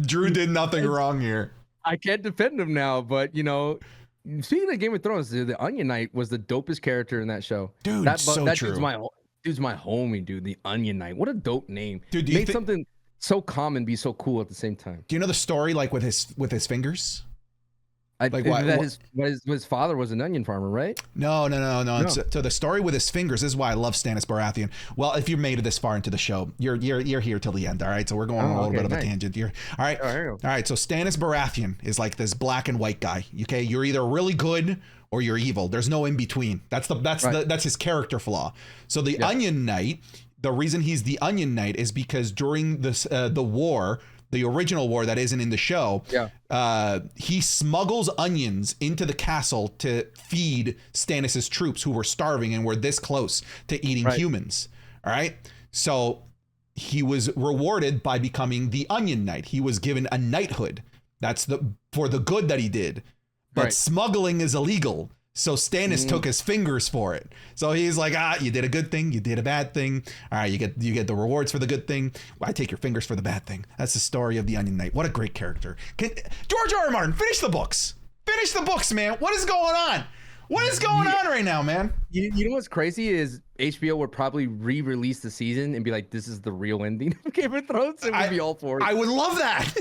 Drew did nothing wrong here. I can't defend him now, but speaking of Game of Thrones, the Onion Knight was the dopest character in that show. Dude, that true. Dude's my homie, dude. The Onion Knight. What a dope name. Dude, made something so common be so cool at the same time. Do you know the story like with his fingers? His father was an onion farmer, right? No. So the story with his fingers is why I love Stannis Baratheon. Well, if you made it this far into the show, you're here till the end. All right. So we're going on a little bit of a tangent here. All right. All right. So Stannis Baratheon is like this black and white guy. Okay. You're either really good or you're evil. There's no in between. That's his character flaw. So the Onion Knight, the reason he's the Onion Knight is because during this the war, the original war that isn't in the show, he smuggles onions into the castle to feed Stannis's troops who were starving and were this close to eating humans. All right. So he was rewarded by becoming the Onion Knight. He was given a knighthood. That's for the good that he did. But smuggling is illegal. So Stannis took his fingers for it. So he's like, you did a good thing. You did a bad thing. All right, you get the rewards for the good thing. Well, I take your fingers for the bad thing. That's the story of the Onion Knight. What a great character. George R. R. Martin, finish the books. Finish the books, man. What is going on? What is going on right now, man? You know what's crazy is HBO would probably re-release the season and be like, this is the real ending of Game of Thrones, and we'd be all for it. I would love that.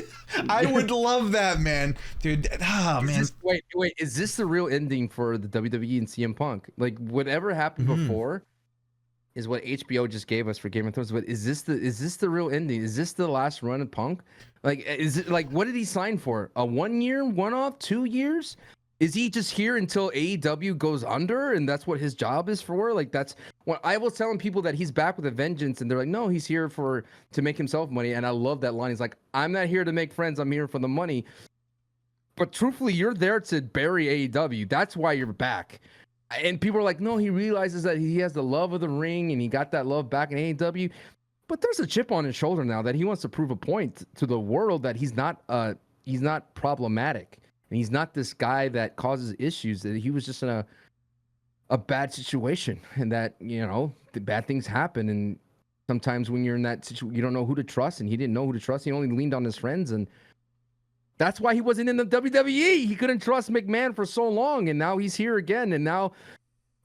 I would love that, man. Dude, man. Wait, is this the real ending for the WWE and CM Punk? Like, whatever happened before is what HBO just gave us for Game of Thrones. But is this the real ending? Is this the last run of Punk? Like, is it like, what did he sign for? A 1 year, one-off, 2 years? Is he just here until AEW goes under and that's what his job is for? Like, that's what I was telling people, that he's back with a vengeance, and they're like, no, he's here to make himself money. And I love that line. He's like, I'm not here to make friends. I'm here for the money. But truthfully, you're there to bury AEW. That's why you're back. And people are like, no, he realizes that he has the love of the ring and he got that love back in AEW. But there's a chip on his shoulder now that he wants to prove a point to the world that he's not problematic. And he's not this guy that causes issues. That he was just in a bad situation, and that, the bad things happen. And sometimes when you're in that situation, you don't know who to trust. And he didn't know who to trust. He only leaned on his friends, and that's why he wasn't in the WWE. He couldn't trust McMahon for so long, and now he's here again. And now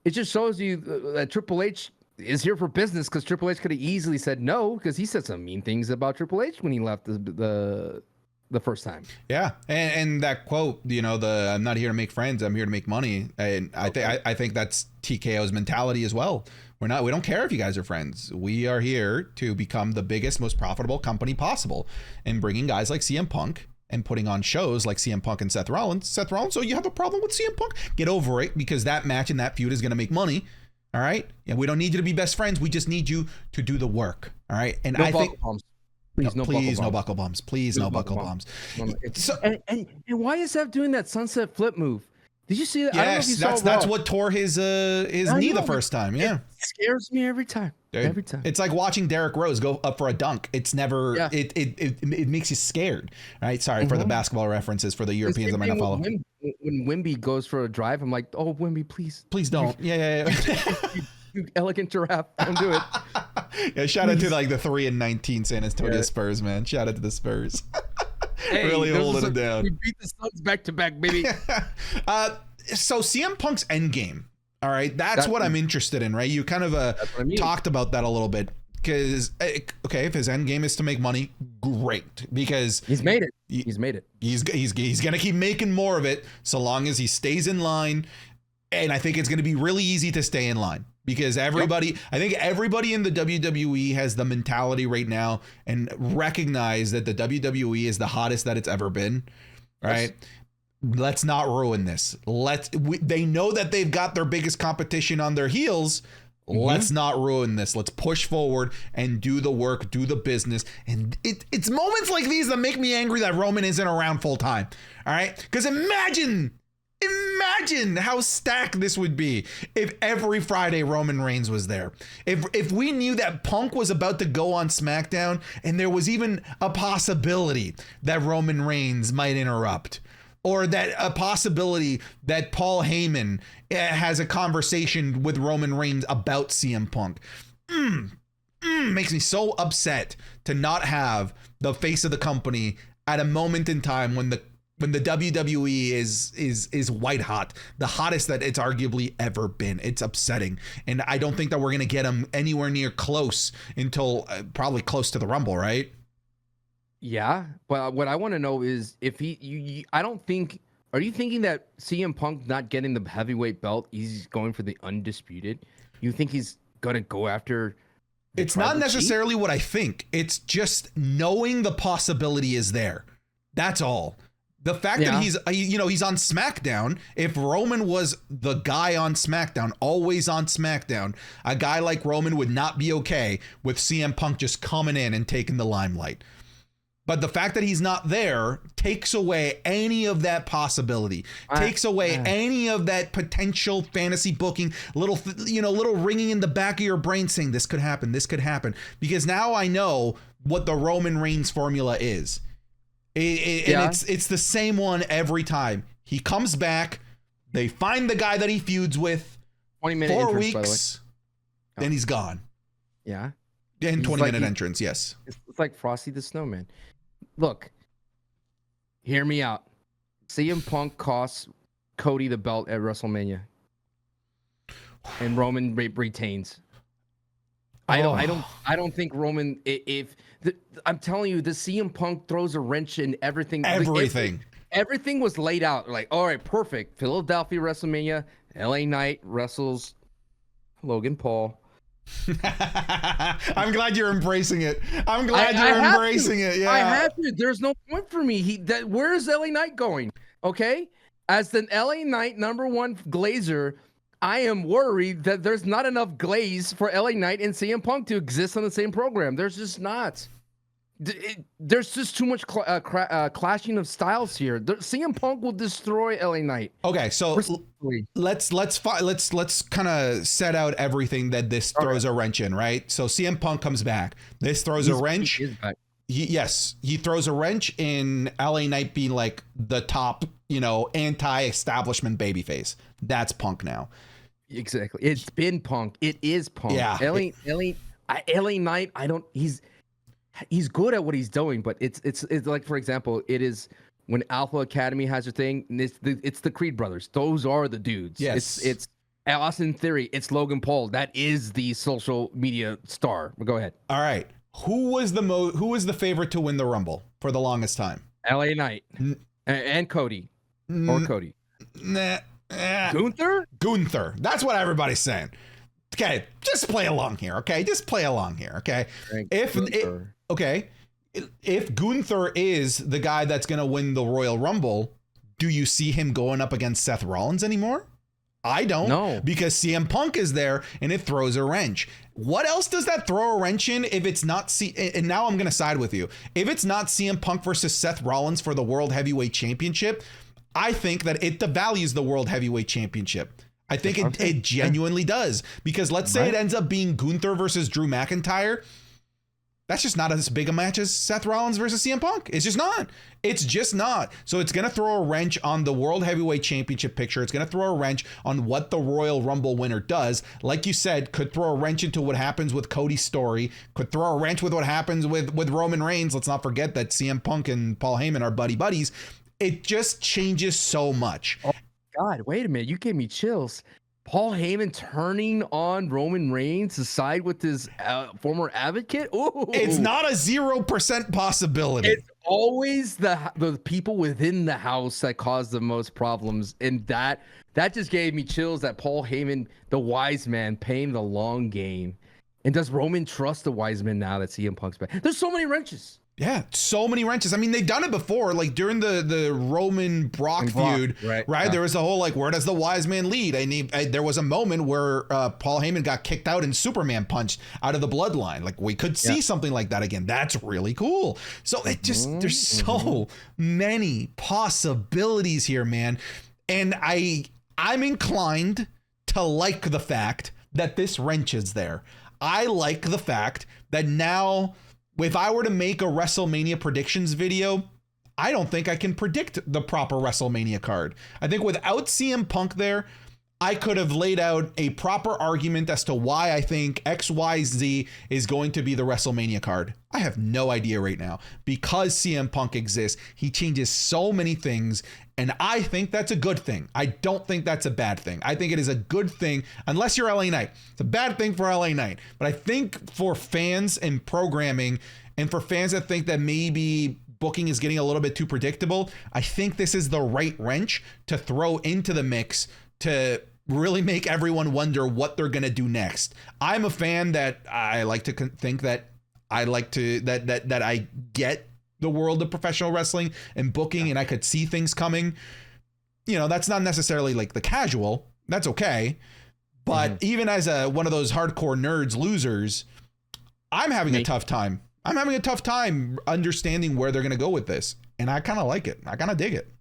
it just shows you that Triple H is here for business, because Triple H could have easily said no, because he said some mean things about Triple H when he left the first time. Yeah. And that quote, I'm not here to make friends, I'm here to make money. And I think that's TKO's mentality as well. We don't care if you guys are friends. We are here to become the biggest, most profitable company possible, and bringing guys like CM Punk and putting on shows like CM Punk and Seth Rollins. So you have a problem with CM Punk? Get over it, because that match and that feud is going to make money. All right. And we don't need you to be best friends. We just need you to do the work. All right. And I think Please, no please, buckle no bombs. buckle bombs. Please, no buckle bombs. So, And why is Seth doing that sunset flip move? Did you see that? I don't know if you yes, saw that's Raw. what tore his knee the first time. Yeah. It scares me every time. Dude, every time. it's like watching Derrick Rose go up for a dunk. It's never it makes you scared, right? Sorry for the basketball references for the Europeans that might not follow. When Wimby goes for a drive, I'm like, oh, Wimby, please don't. Yeah. You elegant giraffe, don't do it. Yeah, shout out to like the 3-19 San Antonio Spurs, man. Shout out to the Spurs. Hey, really holding it down. We beat the Suns back to back, baby. So CM Punk's endgame. All right, that's what I'm interested in, right? You kind of talked about that a little bit because okay, if his end game is to make money, great, because he's made it. He's made it. He's gonna keep making more of it so long as he stays in line, and I think it's gonna be really easy to stay in line because everybody, I think everybody in the WWE has the mentality right now and recognize that the WWE is the hottest that it's ever been, right? Yes. Let's not ruin this. They know that they've got their biggest competition on their heels. Let's not ruin this. Let's push forward and do the work, do the business. And it's moments like these that make me angry that Roman isn't around full time. All right? Because imagine how stacked this would be if every Friday Roman Reigns was there. If we knew that Punk was about to go on SmackDown and there was even a possibility that Roman Reigns might interrupt. Or that a possibility that Paul Heyman has a conversation with Roman Reigns about CM Punk. Makes me so upset to not have the face of the company at a moment in time when the WWE is white hot, the hottest that it's arguably ever been. It's upsetting, and I don't think that we're gonna get him anywhere near close until probably close to the Rumble, right? Yeah, but what I want to know is if I don't think. Are you thinking that CM Punk not getting the heavyweight belt, he's going for the undisputed? You think he's gonna go after? It's not necessarily what I think. It's just knowing the possibility is there. That's all. The fact that he's on SmackDown. If Roman was the guy on SmackDown, always on SmackDown, a guy like Roman would not be okay with CM Punk just coming in and taking the limelight. But the fact that he's not there takes away any of that possibility, takes away any of that potential fantasy booking, little ringing in the back of your brain saying this could happen, because now I know what the Roman Reigns formula is. And it's the same one every time. He comes back, they find the guy that he feuds with, 20-minute 4 entrance, weeks, then he's gone. Yeah. And 20-minute entrance, yes. It's like Frosty the Snowman. Look, hear me out. CM Punk costs Cody the belt at WrestleMania, and Roman retains. I don't think Roman. I'm telling you, the CM Punk throws a wrench in everything. Everything was laid out. Like, all right, perfect. Philadelphia WrestleMania. LA Knight wrestles Logan Paul. I'm glad you're embracing it. I'm glad you're embracing it. Yeah, I have to. There's no point for me. Where is LA Knight going? Okay, as the LA Knight #1 glazer, I am worried that there's not enough glaze for LA Knight and CM Punk to exist on the same program. There's just not. There's just too much clashing of styles here. CM Punk will destroy LA Knight. Okay, so let's kind of set out everything that this throws a wrench in, right? So CM Punk comes back. This throws a wrench. He throws a wrench in LA Knight being like the top, anti-establishment babyface. That's Punk now. Exactly. It's been Punk. It is Punk. Yeah. LA Knight. He's good at what he's doing, but it's like, for example, it is when Alpha Academy has a thing. It's the Creed brothers. Those are the dudes. Yes. It's Austin Theory. It's Logan Paul. That is the social media star. But go ahead. All right. Who was the favorite to win the Rumble for the longest time? LA Knight and Cody or Cody. Gunther. That's what everybody's saying. Okay, just play along here. Okay, If Gunther is the guy that's going to win the Royal Rumble, do you see him going up against Seth Rollins anymore? I don't, No. because CM Punk is there and it throws a wrench. What else does that throw a wrench in if it's not and now I'm going to side with you. If it's not CM Punk versus Seth Rollins for the World Heavyweight Championship, I think that it devalues the World Heavyweight Championship. I think it genuinely does, because let's say it ends up being Gunther versus Drew McIntyre. That's just not as big a match as Seth Rollins versus CM Punk. It's just not. It's just not. So it's going to throw a wrench on the World Heavyweight Championship picture. It's going to throw a wrench on what the Royal Rumble winner does. Like you said, could throw a wrench into what happens with Cody's story. Could throw a wrench with what happens with Roman Reigns. Let's not forget that CM Punk and Paul Heyman are buddies. It just changes so much. Oh, God, wait a minute. You gave me chills. Paul Heyman turning on Roman Reigns to side with his former advocate? Ooh. It's not a 0% possibility. It's always the people within the house that cause the most problems. And that just gave me chills, that Paul Heyman, the wise man, playing the long game. And does Roman trust the wise man now that CM Punk's back? There's so many wrenches. Yeah, so many wrenches. I mean, they've done it before, like during the Roman Brock feud, right? Yeah. There was a whole, like, where does the wise man lead? There was a moment where Paul Heyman got kicked out and Superman punched out of the bloodline. Like, we could see something like that again. That's really cool. So it just, there's so many possibilities here, man. And I'm inclined to like the fact that this wrench is there. I like the fact that now, if I were to make a WrestleMania predictions video, I don't think I can predict the proper WrestleMania card. I think without CM Punk there, I could have laid out a proper argument as to why I think XYZ is going to be the WrestleMania card. I have no idea right now. Because CM Punk exists, he changes so many things, and I think that's a good thing. I don't think that's a bad thing. I think it is a good thing, unless you're LA Knight. It's a bad thing for LA Knight. But I think for fans and programming, and for fans that think that maybe booking is getting a little bit too predictable, I think this is the right wrench to throw into the mix to really make everyone wonder what they're going to do next. I'm a fan that I like to think that I like to, that I get the world of professional wrestling and booking, and I could see things coming. You know, that's not necessarily like the casual. That's okay. But even as one of those hardcore nerds, losers, I'm having a tough time. I'm having a tough time understanding where they're going to go with this. And I kind of like it. I kind of dig it.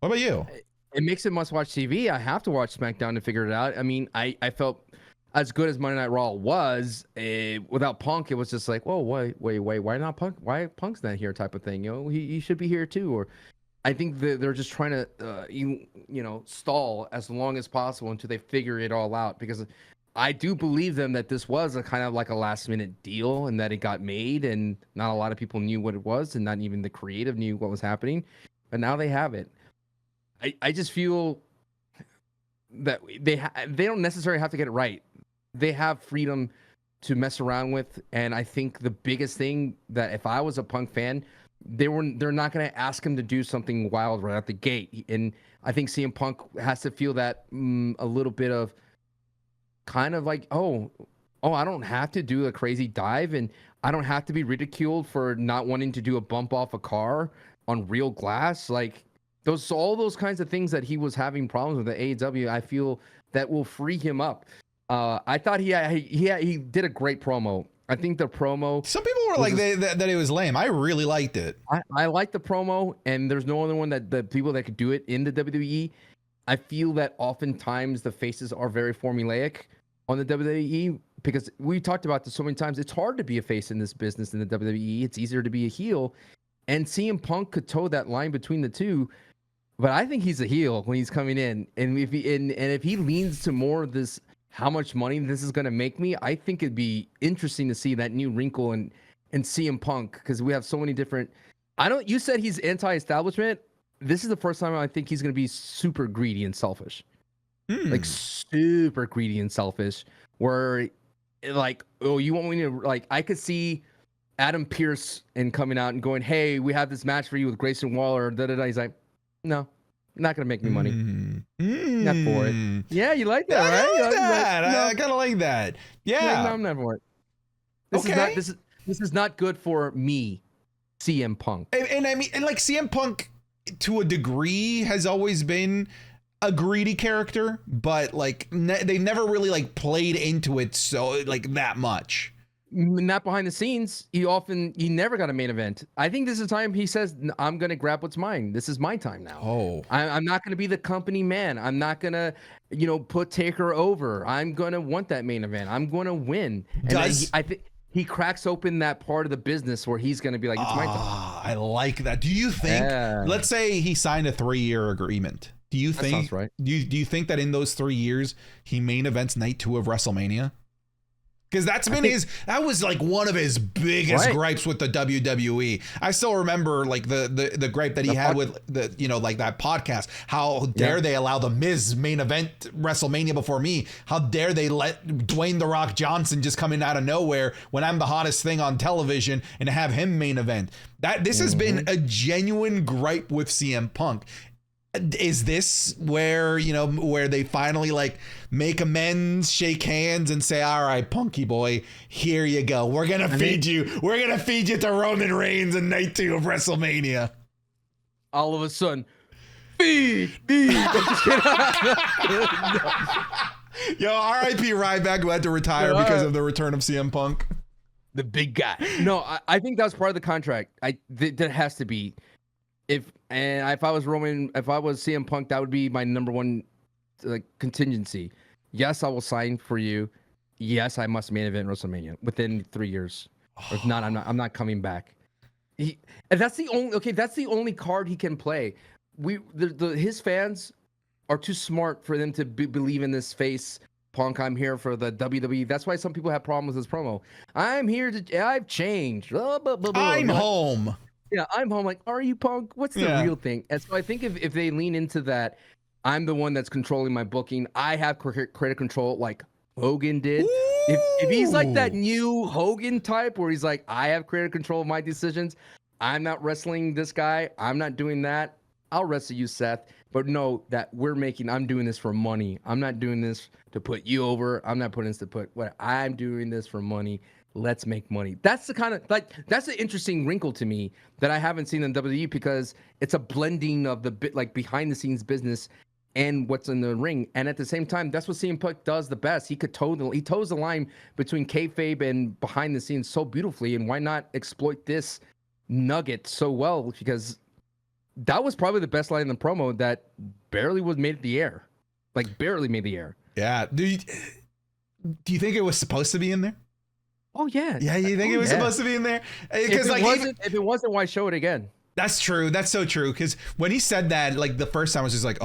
What about you? It makes it must-watch TV. I have to watch SmackDown to figure it out. I mean, I felt as good as Monday Night Raw was, without Punk, it was just like, whoa, wait, why not Punk? Why Punk's not here type of thing? You know, he should be here too. Or I think they're just trying to, stall as long as possible until they figure it all out. Because I do believe them that this was a kind of like a last-minute deal, and that it got made, and not a lot of people knew what it was, and not even the creative knew what was happening. But now they have it. I just feel that they don't necessarily have to get it right. They have freedom to mess around with, and I think the biggest thing that if I was a Punk fan, they're not going to ask him to do something wild right out the gate. And I think CM Punk has to feel that a little bit of kind of like, oh, I don't have to do a crazy dive, and I don't have to be ridiculed for not wanting to do a bump off a car on real glass. Like, all those kinds of things that he was having problems with the AEW, I feel that will free him up. I thought he did a great promo. I think the promo. Some people were like that it was lame. I really liked it. I like the promo, and there's no other one that the people that could do it in the WWE. I feel that oftentimes the faces are very formulaic on the WWE, because we talked about this so many times. It's hard to be a face in this business in the WWE. It's easier to be a heel, and CM Punk could toe that line between the two. But I think he's a heel when he's coming in, and if he leans to more of this, how much money this is going to make me, I think it'd be interesting to see that new wrinkle in CM Punk, because we have so many different. You said he's anti-establishment. This is the first time I think he's going to be super greedy and selfish, like super greedy and selfish. Where, like, oh, you want me to, like, I could see Adam Pearce and coming out and going, hey, we have this match for you with Grayson Waller. He's like, no, not gonna make me money. Not for it. Yeah, you like that, right? I like that. I kind of like that. Yeah. No, I'm not for it. This is not good for me, CM Punk. And I mean, and like CM Punk, to a degree, has always been a greedy character, but like they never really like played into it so like that much. Not behind the scenes. He never got a main event. I think this is the time he says, I'm going to grab what's mine. This is my time now. Oh, I'm not going to be the company man. I'm not going to, put Taker over. I'm going to want that main event. I'm going to win. And I think he cracks open that part of the business where he's going to be like, it's my time. I like that. Do you think, let's say he signed a 3-year agreement. Do you think, sounds right. do you think that in those 3 years he main events night 2 of WrestleMania? Because that was like one of his biggest gripes with the WWE. I still remember like the gripe that he had with the, like that podcast. How dare they allow the Miz main event WrestleMania before me? How dare they let Dwayne The Rock Johnson just come in out of nowhere when I'm the hottest thing on television and have him main event? This has been a genuine gripe with CM Punk. Is this where they finally like make amends, shake hands, and say, all right, Punky boy, here you go. We're going to feed you. We're going to feed you to Roman Reigns in night 2 of WrestleMania. All of a sudden, feed me. Yo, R.I.P. Ryback, who had to retire because of the return of CM Punk. The big guy. No, I think that's part of the contract. That has to be. If I was CM Punk, that would be my number one contingency. Yes, I will sign for you. Yes, I must main event WrestleMania within 3 years. Or if not, I'm not coming back. That's the only card he can play. His fans are too smart for them to believe in this face. Punk, I'm here for the WWE. That's why some people have problems with his promo. I've changed. I'm home. Yeah, I'm home. Like, are you, Punk? What's the real thing? And so I think if they lean into that, I'm the one that's controlling my booking. I have creative control like Hogan did. If he's like that new Hogan type where he's like, I have creative control of my decisions. I'm not wrestling this guy. I'm not doing that. I'll wrestle you, Seth. But know that I'm doing this for money. I'm not doing this to put you over. I'm not putting this to put what I'm doing this for money. Let's make money. That's the kind of that's an interesting wrinkle to me that I haven't seen in WWE because it's a blending of the behind the scenes business and what's in the ring. And at the same time, that's what CM Punk does the best. He toes the line between kayfabe and behind the scenes so beautifully. And why not exploit this nugget so well? Because that was probably the best line in the promo that barely was made the air. Barely made the air. Yeah. Do you think it was supposed to be in there? Oh yeah. Yeah, you think it was supposed to be in there? Because if it wasn't, why show it again? That's true. That's so true. Because when he said that, the first time I was just like,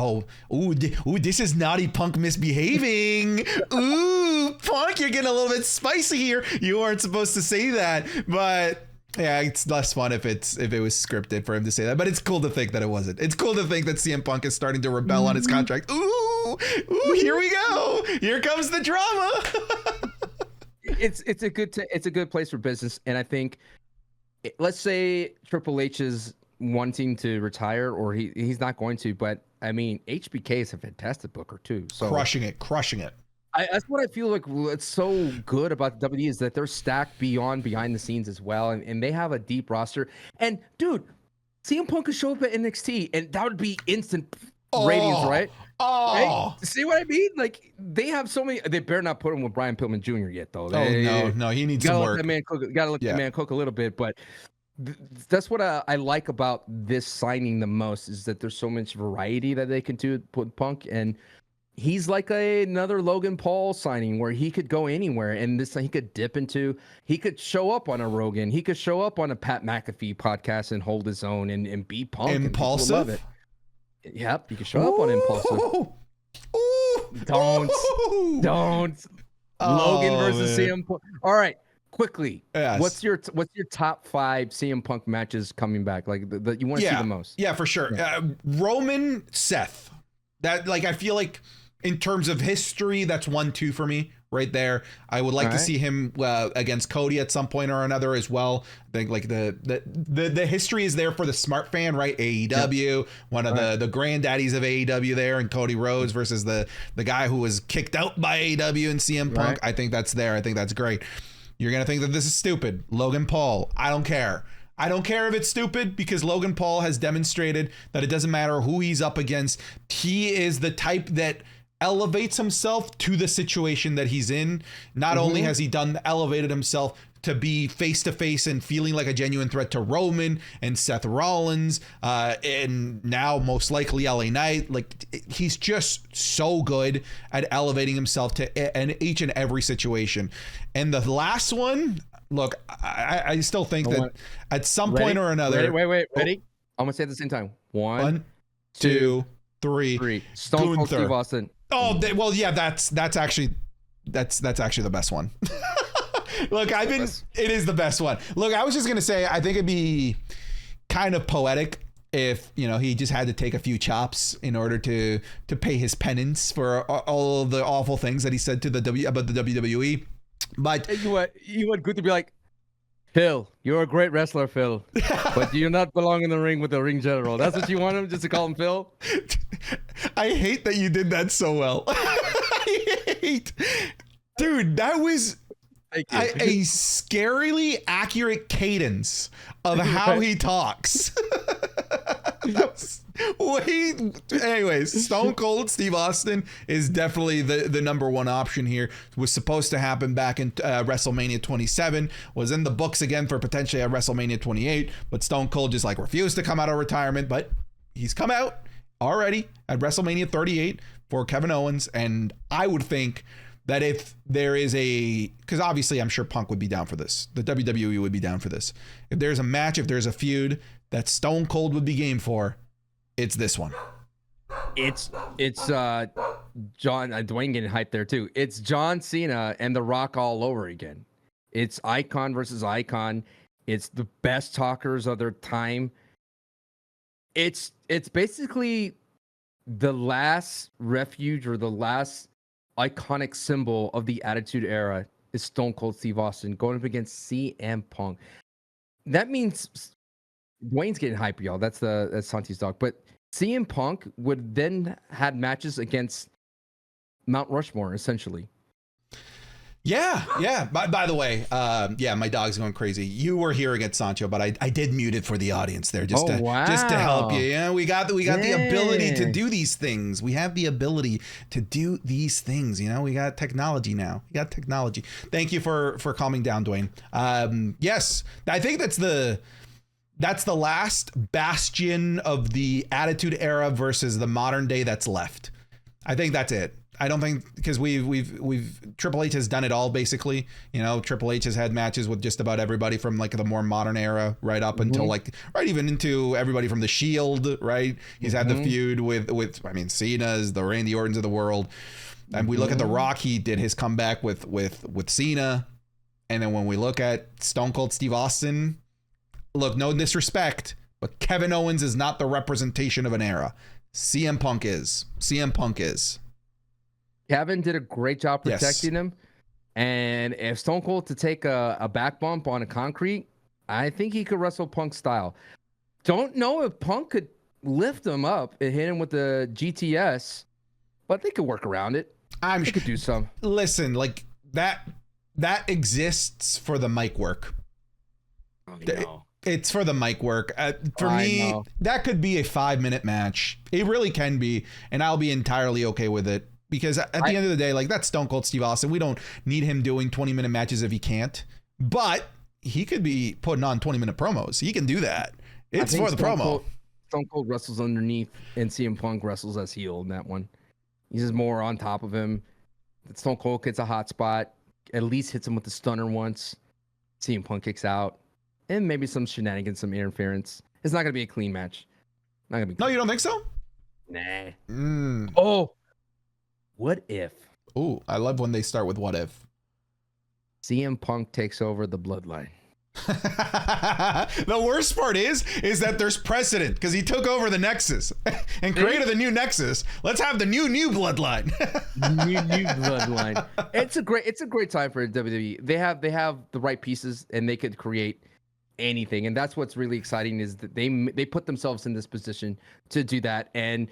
this is naughty Punk misbehaving. Ooh, Punk, you're getting a little bit spicy here. You weren't supposed to say that, but yeah, it's less fun if it was scripted for him to say that. But it's cool to think that it wasn't. It's cool to think that CM Punk is starting to rebel on his contract. Ooh, here we go. Here comes the drama. It's a good place for business, and I think, let's say Triple H is wanting to retire, or he's not going to, but I mean HBK is a fantastic booker too. So crushing it. That's what I feel like. It's so good about the WWE is that they're stacked behind the scenes as well, and they have a deep roster. And dude, CM Punk could show up at NXT, and that would be instant ratings, right? Right? See what I mean? They have so many. They better not put him with Brian Pillman Jr. yet, though. No, he needs some work. Gotta let the man cook a little bit. But that's what I like about this signing the most is that there's so much variety that they can do with Punk, and he's like another Logan Paul signing where he could go anywhere, and this he could dip into. He could show up on a Rogan. He could show up on a Pat McAfee podcast and hold his own and be Punk. Impulsive. And love it. Yep, you can show up on Impulsive. Don't. Logan versus CM Punk. All right, quickly. Yes. What's your top 5 CM Punk matches coming back? That you want to see the most? Yeah, for sure. Roman, Seth. That I feel like in terms of history, that's 1-2 for me right there. I would like to see him against Cody at some point or another as well. I think the history is there for the smart fan, right? AEW, one of the granddaddies of AEW there, and Cody Rhodes versus the guy who was kicked out by AEW and CM Punk. Right. I think that's there. I think that's great. You're gonna think that this is stupid. Logan Paul, I don't care. I don't care if it's stupid, because Logan Paul has demonstrated that it doesn't matter who he's up against. He is the type that elevates himself to the situation that he's in. Not only has he elevated himself to be face to face and feeling like a genuine threat to Roman and Seth Rollins, and now most likely LA Knight. Like, he's just so good at elevating himself to each and every situation. And the last one, look, I still think that at some point or another. Wait. Ready? I'm gonna say it at the same time. One, two, three. Stone Cold Steve Austin. Oh, well, yeah, that's actually the best one. Look, it is the best one. Look, I was just gonna say, I think it'd be kind of poetic if, you know, he just had to take a few chops in order to pay his penance for all of the awful things that he said to about the WWE. But you want good to be like, Phil, you're a great wrestler, Phil, but you do not belong in the ring with the ring general. That's what you want him, just to call him Phil? I hate that you did that so well. Dude, that was a scarily accurate cadence of how he talks. Anyways, Stone Cold Steve Austin is definitely the number one option here. It was supposed to happen back in WrestleMania 27, was in the books again for potentially at WrestleMania 28, but Stone Cold just like refused to come out of retirement. But he's come out already at WrestleMania 38 for Kevin Owens, and I would think that if there is because obviously I'm sure Punk would be down for this, the WWE would be down for this. If there's a match, if there's a feud that Stone Cold would be game for, it's this one. It's John Dwayne getting hyped there too. It's John Cena and The Rock all over again. It's icon versus icon. It's the best talkers of their time. It's basically the last refuge or the last iconic symbol of the Attitude Era is Stone Cold Steve Austin going up against CM Punk. That means Dwayne's getting hype, y'all. That's Santi's dog. But CM Punk would then had matches against Mount Rushmore, essentially. Yeah. By the way, my dog's going crazy. You were hearing it, Sancho, but I did mute it for the audience there just to help you. Yeah, we got the ability to do these things. We have the ability to do these things. You know, we got technology now. We got technology. Thank you for calming down, Dwayne. Yes, I think that's the last bastion of the Attitude Era versus the modern day that's left. I think that's it. I don't think, because we've Triple H has done it all basically. You know, Triple H has had matches with just about everybody from like the more modern era right up until like right even into everybody from the Shield, right? He's had the feud with I mean, Cena's, the Randy Ortons of the world. And we look at The Rock, he did his comeback with Cena. And then when we look at Stone Cold Steve Austin, look, no disrespect, but Kevin Owens is not the representation of an era. CM Punk is. Kevin did a great job protecting him. And if Stone Cold to take a back bump on a concrete, I think he could wrestle Punk style. Don't know if Punk could lift him up and hit him with the GTS, but they could work around it. They could do some. Listen, like that exists for the mic work. It's for the mic work. For me, that could be a 5-minute match. It really can be, and I'll be entirely okay with it. Because at the end of the day, like, that's Stone Cold Steve Austin. We don't need him doing 20-minute matches if he can't. But he could be putting on 20-minute promos. He can do that. It's for the promo. Stone Cold wrestles underneath, and CM Punk wrestles as heel in that one. He's just more on top of him. Stone Cold gets a hot spot, at least hits him with the stunner once. CM Punk kicks out. And maybe some shenanigans, some interference. It's not going to be a clean match. Not gonna be clean. No, you don't think so? Nah. Oh. What if? Ooh, I love when they start with what if. CM Punk takes over the bloodline. The worst part is that there's precedent because he took over the Nexus and created the new Nexus. Let's have the new bloodline. new bloodline. It's a great time for WWE. They have the right pieces and they could create anything, and that's what's really exciting is that they put themselves in this position to do that. And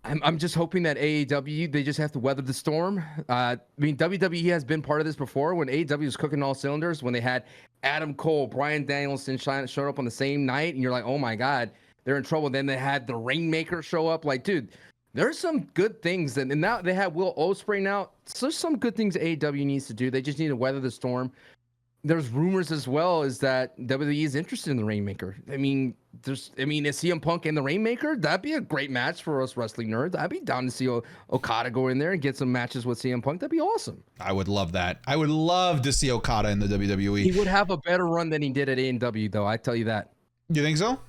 I'm just hoping that AEW, they just have to weather the storm. I mean, WWE has been part of this before when AEW was cooking all cylinders, when they had Adam Cole, Bryan Danielson showed up on the same night, and you're like, oh my God, they're in trouble. Then they had the Rainmaker show up. Like, dude, there's some good things. And now they have Will Ospreay now. So there's some good things AEW needs to do. They just need to weather the storm. There's rumors as well is that WWE is interested in the Rainmaker. I mean, is CM Punk and the Rainmaker? That'd be a great match for us wrestling nerds. I'd be down to see Okada go in there and get some matches with CM Punk. That'd be awesome. I would love that. I would love to see Okada in the WWE. He would have a better run than he did at AEW, though. I tell you that. You think so?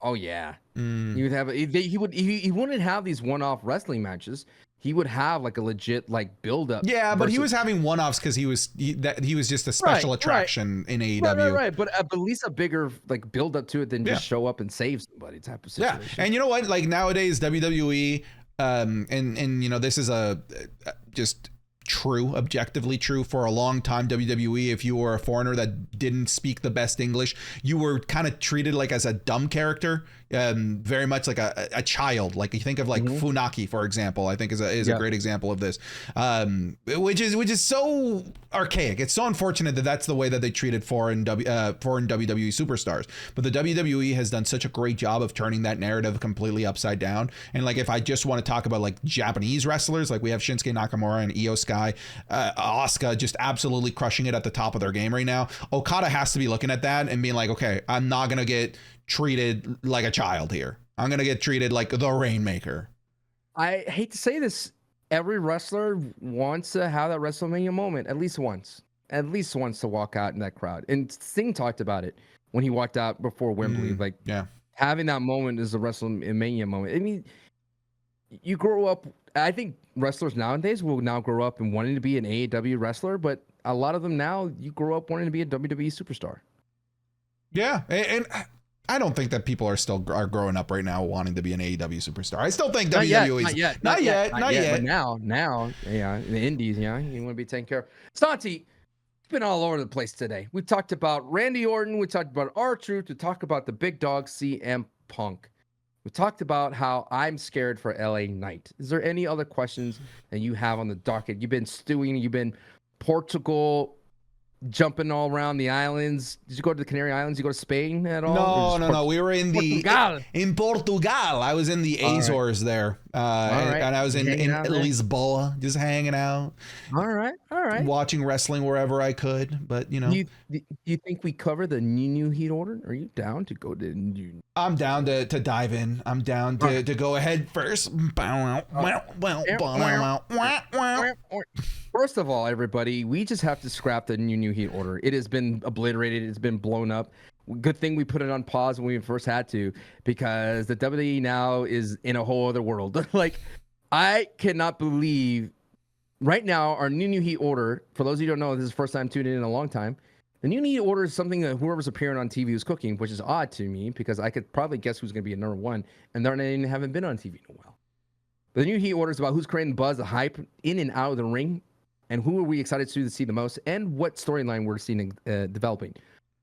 Oh yeah. He would have. He wouldn't have these one-off wrestling matches. He would have like a legit like build-up. Yeah, but he was having one-offs because he was just a special attraction in AEW. Right. But at least a bigger like build-up to it than just show up and save somebody type of situation. Yeah, and you know what? Like nowadays, WWE, and you know this is a just true, objectively true. For a long time, WWE, if you were a foreigner that didn't speak the best English, you were kind of treated like as a dumb character. Very much like a child. Like you think of like Funaki, for example, I think is a great example of this, which is so archaic. It's so unfortunate that that's the way that they treated foreign WWE superstars. But the WWE has done such a great job of turning that narrative completely upside down. And like if I just want to talk about like Japanese wrestlers, like we have Shinsuke Nakamura and Io Sky, Asuka just absolutely crushing it at the top of their game right now. Okada has to be looking at that and being like, okay, I'm not gonna get treated like a child here. I'm going to get treated like the Rainmaker. I hate to say this. Every wrestler wants to have that WrestleMania moment at least once to walk out in that crowd. And Sting talked about it when he walked out before Wembley. Having that moment is a WrestleMania moment. I mean, you grow up, I think wrestlers nowadays will now grow up and wanting to be an AEW wrestler, but a lot of them now, you grow up wanting to be a WWE superstar. Yeah. And I don't think that people are growing up right now wanting to be an AEW superstar. I still think WWE is not yet. But now, yeah, in the indies, yeah, you want to be taken care of. Santi, it's been all over the place today. We talked about Randy Orton, we talked about R-Truth, we talked about the big dog CM Punk. We talked about how I'm scared for LA Knight. Is there any other questions that you have on the docket? You've been stewing, you've been Portugal, jumping all around the islands. Did you go to the Canary Islands? Did you go to Spain at all? No. We were in Portugal. I was in the Azores there. And I was in Lisboa, just hanging out. All right. Watching wrestling wherever I could. But, you know. Do you think we cover the new heat order? Are you down to go to new? I'm down to dive in. I'm down to go ahead first. First of all, everybody, we just have to scrap the new heat order. It has been obliterated. It's been blown up. Good thing we put it on pause when we first had to, because the WWE now is in a whole other world. Like, I cannot believe right now our new heat order, for those of you who don't know, this is the first time tuning in a long time. The new heat order is something that whoever's appearing on TV is cooking, which is odd to me because I could probably guess who's going to be at number one, and they haven't been on TV in a while. But the new heat order is about who's creating buzz, the hype in and out of the ring, and who are we excited to see the most, and what storyline we're seeing developing.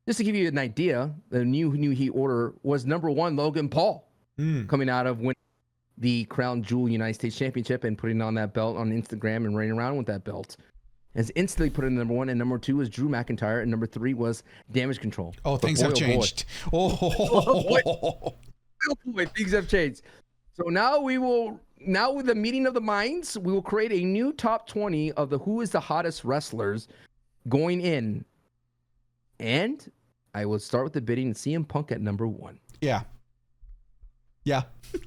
Just to give you an idea, the new heat order was number one Logan Paul coming out of winning the Crown Jewel United States Championship and putting on that belt on Instagram and running around with that belt. Has instantly put in number one, and number two was Drew McIntyre, and number three was Damage Control. Oh, things have changed. Things have changed. So now with the meeting of the minds, we will create a new top 20 of the who is the hottest wrestlers going in. And I will start with the bidding CM Punk at number one. Yeah.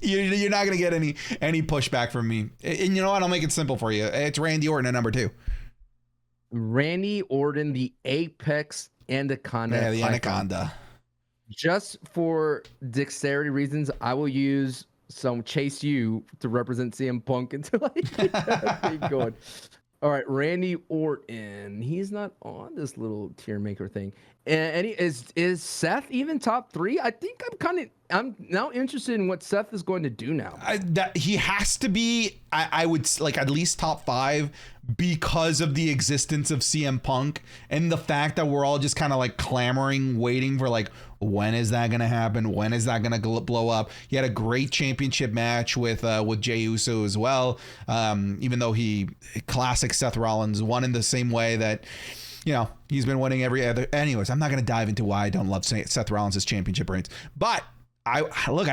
You're not going to get any pushback from me. And you know what? I'll make it simple for you. It's Randy Orton at number two. Randy Orton, the Apex Anaconda. Yeah, the Anaconda. Just for dexterity reasons, I will use some Chase U to represent CM Punk until I get that thing going. All right, Randy Orton. He's not on this little tier maker thing. And is Seth even top three? I think I'm kind of I'm now interested in what Seth is going to do now. That he has to be, I would like at least top 5 because of the existence of CM Punk and the fact that we're all just kind of like clamoring, waiting for like, when is that going to happen? When is that going to blow up? He had a great championship match with Jey Uso as well. Even though classic Seth Rollins won in the same way that, you know, he's been winning every other. Anyways, I'm not going to dive into why I don't love Seth Rollins' championship reigns, but I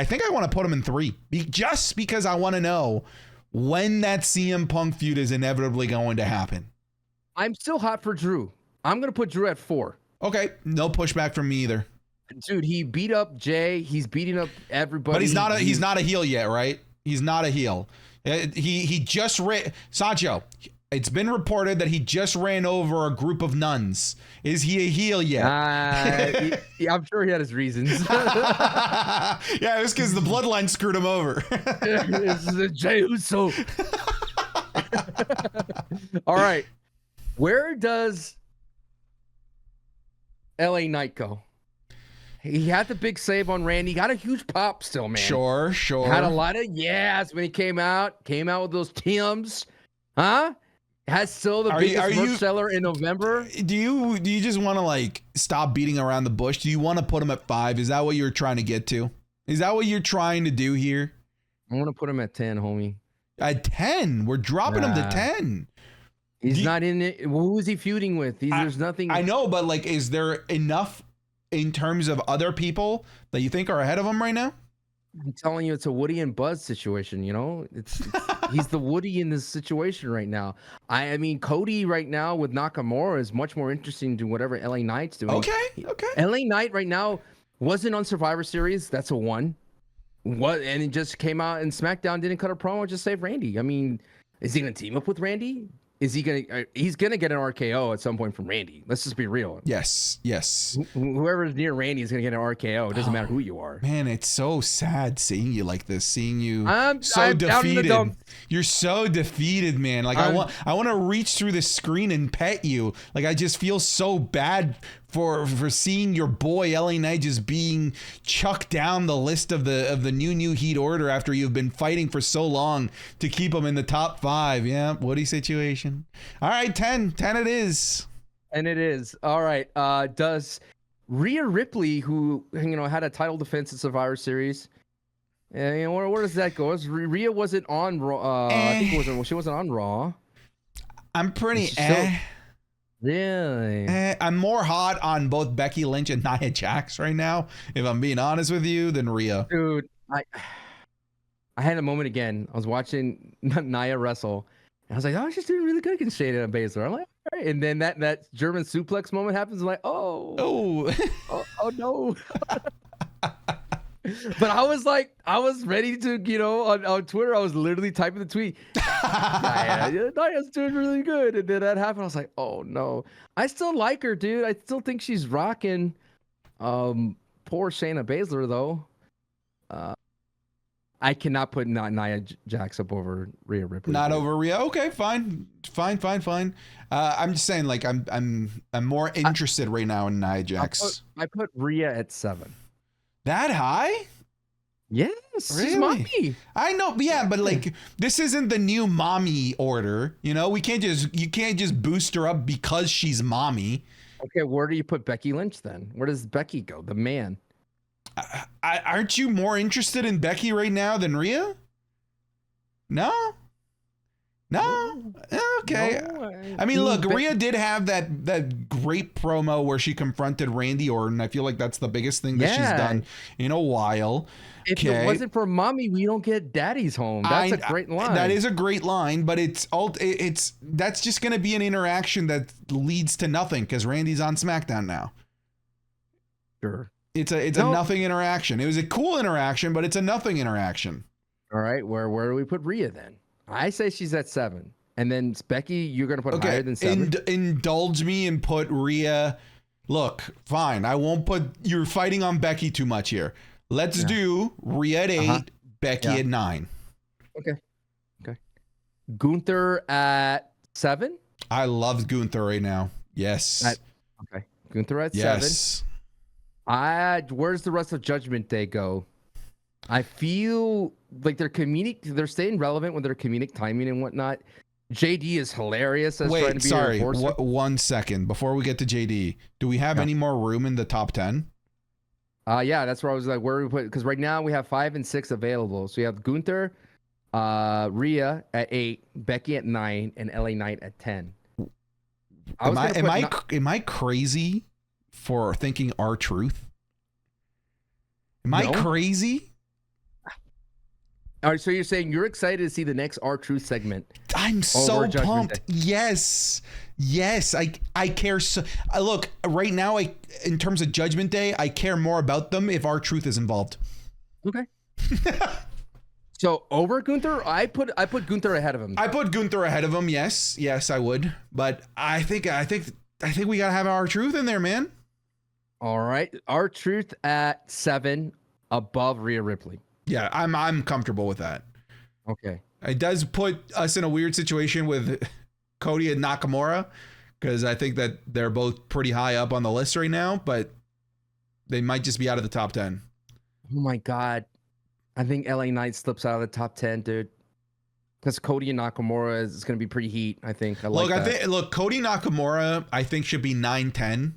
think I want to put him in 3 just because I want to know when that CM Punk feud is inevitably going to happen. I'm still hot for Drew. I'm going to put Drew at 4. Okay. No pushback from me either. Dude, he beat up Jay. He's beating up everybody. But he's not a heel yet, right? He's not a heel. He just ran Sancho. It's been reported that he just ran over a group of nuns. Is he a heel yet? I'm sure he had his reasons. Yeah, it was because the bloodline screwed him over. This is a Jey Uso. All right. Where does LA Knight go? He had the big save on Randy. Got a huge pop still, man. Sure. Had a lot of yes when he came out. Came out with those Tims. Huh? Has still the biggest merch seller in November. Do you just want to like stop beating around the bush? Do you want to put him at 5? Is that what you're trying to get to? Is that what you're trying to do here? I want to put him at 10, homie. At 10? We're dropping him to 10. He's not in it. Who is he feuding with? There's nothing. I know, but like, is there enough in terms of other people that you think are ahead of him right now? I'm telling you, it's a Woody and Buzz situation. You know, it's he's the Woody in this situation right now. I mean, Cody right now with Nakamura is much more interesting than whatever LA Knight's doing. Okay. LA Knight right now wasn't on Survivor Series. That's a 1. What? And it just came out and SmackDown didn't cut a promo, just save Randy. I mean, is he gonna team up with Randy? Is he gonna? He's gonna get an RKO at some point from Randy. Let's just be real. Yes. Whoever is near Randy is gonna get an RKO. It doesn't matter who you are. Man, it's so sad seeing you like this. Seeing you I'm defeated. You're so defeated, man. Like I want to reach through the screen and pet you. Like I just feel so bad for seeing your boy LA Knight just being chucked down the list of the new heat order after you've been fighting for so long to keep him in the top 5. Yeah, Woody situation. All right, 10 it is. And it is. All right. Does Rhea Ripley, who had a title defense at Survivor Series, where does that go? Rhea wasn't on Raw. I think she wasn't on Raw. I'm pretty Really? I'm more hot on both Becky Lynch and Nia Jax right now, if I'm being honest with you, than Rhea. Dude, I had a moment again. I was watching Nia wrestle, and I was like, oh, she's doing really good against Shayna Baszler. I'm like, all right. And then that German suplex moment happens. I'm like, oh no. But I was ready to, on Twitter, I was literally typing the tweet. Nia's doing really good. And then that happened. I was like, oh no. I still like her, dude. I still think she's rocking. Poor Shayna Baszler, though. I cannot put Nia Jax up over Rhea Ripley. Not over Rhea. Okay, fine. I'm just saying, like, I'm more interested right now in Nia Jax. I put Rhea at 7. That high? Yes, really? She's mommy. I know, yeah, but like this isn't the new mommy order. You can't just boost her up because she's mommy. Okay, where do you put Becky Lynch then? Where does Becky go? The man. Aren't you more interested in Becky right now than Rhea? No. Okay. No, I mean, look, Rhea did have that great promo where she confronted Randy Orton. I feel like that's the biggest thing that she's done in a while. If it wasn't for mommy, we don't get daddy's home. That's a great line. That is a great line, but that's just going to be an interaction that leads to nothing because Randy's on SmackDown now. Sure. It's a nothing interaction. It was a cool interaction, but it's a nothing interaction. All right, where do we put Rhea then? I say she's at 7. And then Becky, you're going to put higher than 7? Indulge me and put Rhea. Look, fine. I won't put... You're fighting on Becky too much here. Let's do Rhea at 8, Becky at 9. Okay. Gunther at 7? I love Gunther right now. Yes. Okay. Gunther at 7. Where's the rest of Judgment Day go? I feel like they're staying relevant with their comedic timing and whatnot. JD is hilarious as trying to be a enforcer. 1 second before we get to JD. Do we have any more room in the top 10? Yeah, that's where I was like, where we put, because right now we have 5 and 6 available. So you have Gunther, Rhea at 8, Becky at 9, and LA Knight at 10. Am I crazy for thinking R-Truth? Am I crazy? All right, so you're saying you're excited to see the next R-Truth segment? I'm so pumped. Yes. I care so. Look, right now, in terms of Judgment Day, I care more about them if R-Truth is involved. Okay. So over Gunther, I put Gunther ahead of him. I put Gunther ahead of him. Yes, I would. But I think we gotta have R-Truth in there, man. All right, R-Truth at 7, above Rhea Ripley. Yeah, I'm comfortable with that. Okay. It does put us in a weird situation with Cody and Nakamura, because I think that they're both pretty high up on the list right now, but they might just be out of the top 10. Oh my God. I think LA Knight slips out of the top 10, dude. Because Cody and Nakamura is going to be pretty heat, I think. Look, Cody Nakamura, I think, should be 9-10.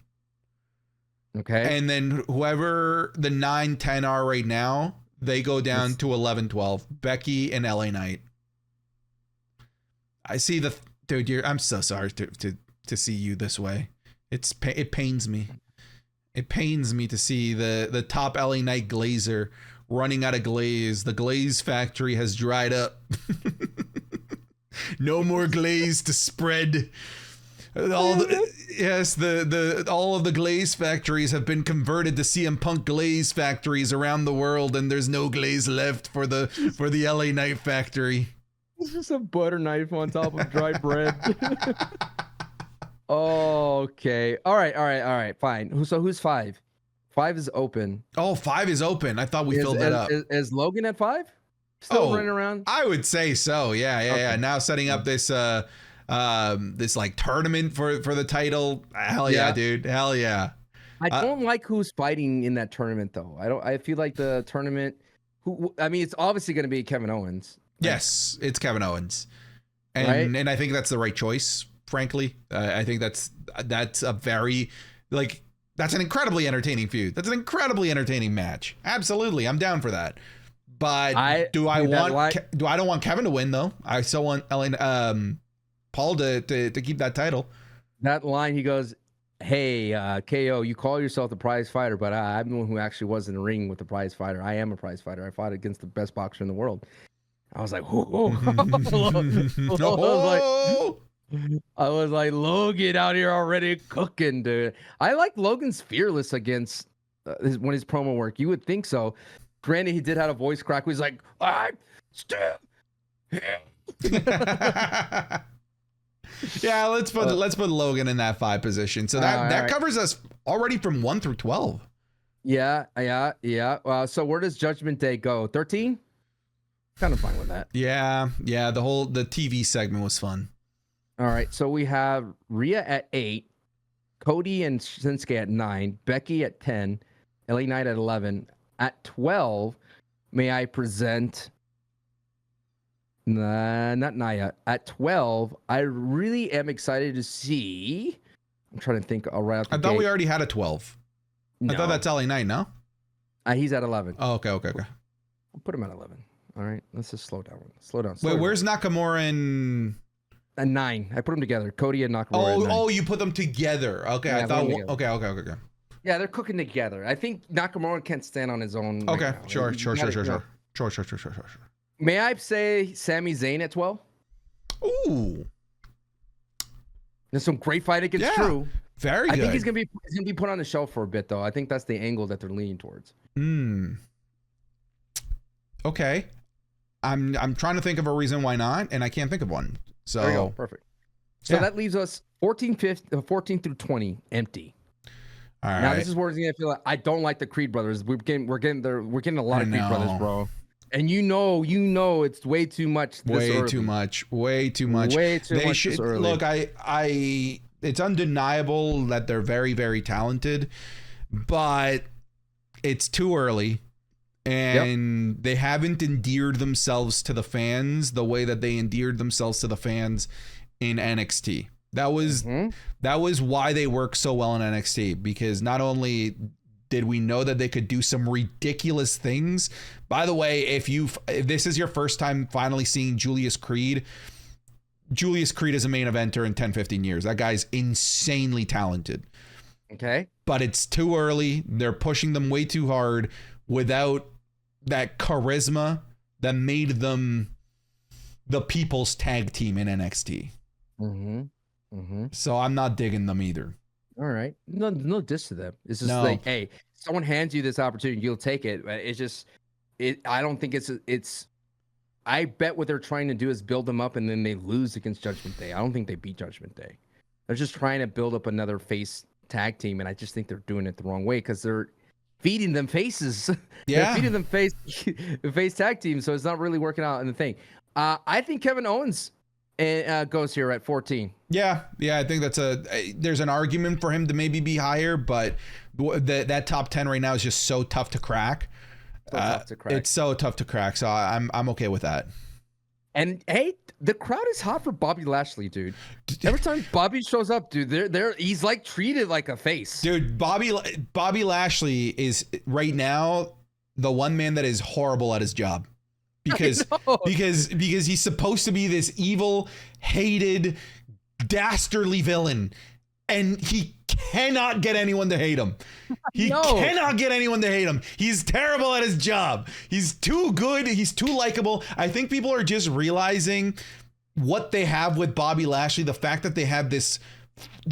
Okay. And then whoever the 9-10 are right now, they go down to 11-12. Becky and LA Knight. I see dude. I'm so sorry to see you this way. It pains me. It pains me to see the top LA Knight glazer running out of glaze. The glaze factory has dried up. No more glaze to spread. All of the glaze factories have been converted to CM Punk glaze factories around the world, and there's no glaze left for the LA Knight factory. It's just a butter knife on top of dry bread. Okay. All right. Fine. So who's 5? 5 is open. Oh, 5 is open. I thought we filled that up. Is Logan at 5? Still running around? I would say so. Yeah. Now setting up this this like tournament for the title. Hell yeah, dude. Hell yeah. I don't like who's fighting in that tournament though. I feel like the tournament it's obviously going to be Kevin Owens. Yes, it's Kevin Owens. And I think that's the right choice, frankly. I think that's a very that's an incredibly entertaining feud. That's an incredibly entertaining match. Absolutely. I'm down for that. But I don't want Kevin to win though. I still want Paul to keep that title. That line, he goes, "Hey, KO, you call yourself the prize fighter, but I'm the one who actually was in the ring with the prize fighter. I am a prize fitter. I fought against the best boxer in the world." I was like, whoa. I was like, Logan out here already cooking, dude. I like Logan's fearless against when his promo work. You would think so. Granted, he did have a voice crack. He's like, I'm still here. Yeah, let's put Logan in that 5 position. So that covers us already from 1 through 12. Yeah. So where does Judgment Day go? 13? Kind of fine with that. Yeah. The TV segment was fun. All right. So we have Rhea at 8, Cody and Shinsuke at 9, Becky at 10, LA Knight at 11. At 12, may I present? Not Naya. At 12, I really am excited to see. I'm trying to think. I thought we already had a 12. No. I thought that's LA Knight, no? He's at 11. Oh, okay. I'll put him at 11. All right. Let's just slow down. Wait, where's Nakamura and... At 9. I put them together. Cody and Nakamura. Oh, you put them together. Okay, yeah, I thought... Okay. Yeah, they're cooking together. I think Nakamura can't stand on his own. Okay, right now. Sure. May I say Sami Zayn at 12? Ooh. There's some great fight against Drew. Very good. I think he's gonna be put on the shelf for a bit though. I think that's the angle that they're leaning towards. Okay. I'm trying to think of a reason why not, and I can't think of one. So there you go. Perfect. So that leaves us 14 through 20 empty. All right. Now this is where it's gonna feel like I don't like the Creed brothers. We're getting a lot of Creed brothers, bro. And you know, it's way too much. Way too much. This early. Look, it's undeniable that they're very, very talented, but it's too early. and they haven't endeared themselves to the fans the way that they endeared themselves to the fans in NXT. That was why they work so well in NXT, because not only did we know that they could do some ridiculous things. By the way, if this is your first time finally seeing Julius Creed is a main eventer in 10-15 years. That guy's insanely talented. Okay. But it's too early. They're pushing them way too hard without that charisma that made them the people's tag team in NXT. So I'm not digging them either. All right. No diss to them. It's just like, hey, someone hands you this opportunity, you'll take it. It's just, I don't think it's, I bet what they're trying to do is build them up and then they lose against Judgment Day. I don't think they beat Judgment Day. They're just trying to build up another face tag team. And I just think they're doing it the wrong way because they're feeding them faces. Yeah. They're feeding them face tag teams. So it's not really working out in the thing. I think Kevin Owens goes here at 14. Yeah, I think there's an argument for him to maybe be higher, but that top 10 right now is just so tough to crack. It's so tough to crack, so I'm okay with that. And hey, the crowd is hot for Bobby Lashley, dude. Every time Bobby shows up, dude, he's like treated like a face. Dude, Bobby Lashley is right now the one man that is horrible at his job. Because he's supposed to be this evil, hated, dastardly villain, and he cannot get anyone to hate him. Cannot get anyone to hate him. He's terrible at his job. He's too good. He's too likable. I think people are just realizing what they have with Bobby Lashley. The fact that they have this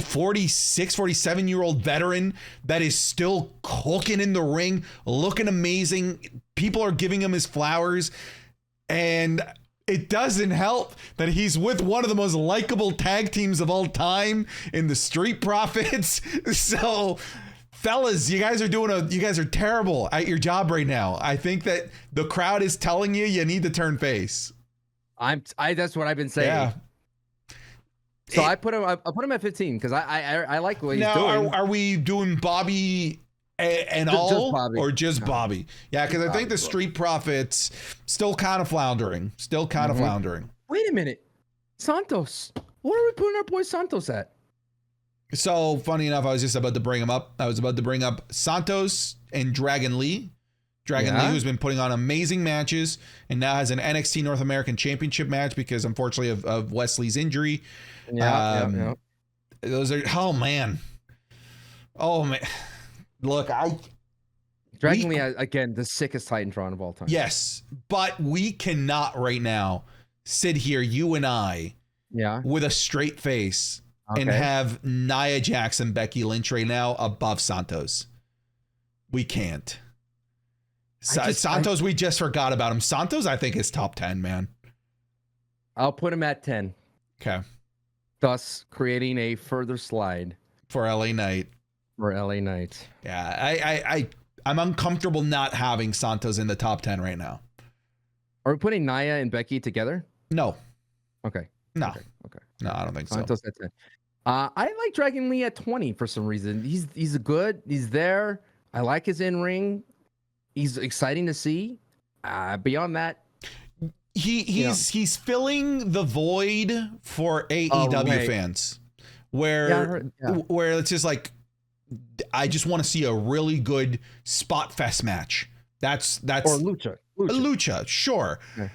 46, 47-year-old veteran that is still cooking in the ring, looking amazing. People are giving him his flowers. And it doesn't help that he's with one of the most likable tag teams of all time in the Street Profits. So, fellas, you guys are terrible at your job right now. I think that the crowd is telling you need to turn face. That's what I've been saying. Yeah. So I put him at 15 because I like what he's doing. Are we doing Bobby and all Bobby. Or just Bobby? Yeah, because I think the Street Profits still kind of floundering. Wait a minute. Santos. What are we putting our boy Santos at? So, funny enough, I was just about to bring him up. I was about to bring up Santos and Dragon Lee. Lee, who's been putting on amazing matches and now has an NXT North American Championship match because, unfortunately, of Wesley's injury. Yeah. Those are, oh, man. Look, Dragon Lee, again, the sickest Titantron of all time. Yes, but we cannot right now sit here, you and I, with a straight face and have Nia Jax and Becky Lynch right now above Santos. We can't. Santos, we just forgot about him. Santos, I think, is top 10, man. I'll put him at 10. Okay. Thus creating a further slide. For LA Knight. Yeah, I'm uncomfortable not having Santos in the top 10 right now. Are we putting Nia and Becky together? No. Okay. No. Okay. No, I don't think Santos so. At 10. I like Dragon Lee at 20 for some reason. He's good. He's there. I like his in-ring. He's exciting to see. Beyond that, he's filling the void for AEW fans, where it's just like, I just want to see a really good spot fest match. That's or lucha, sure. Yeah.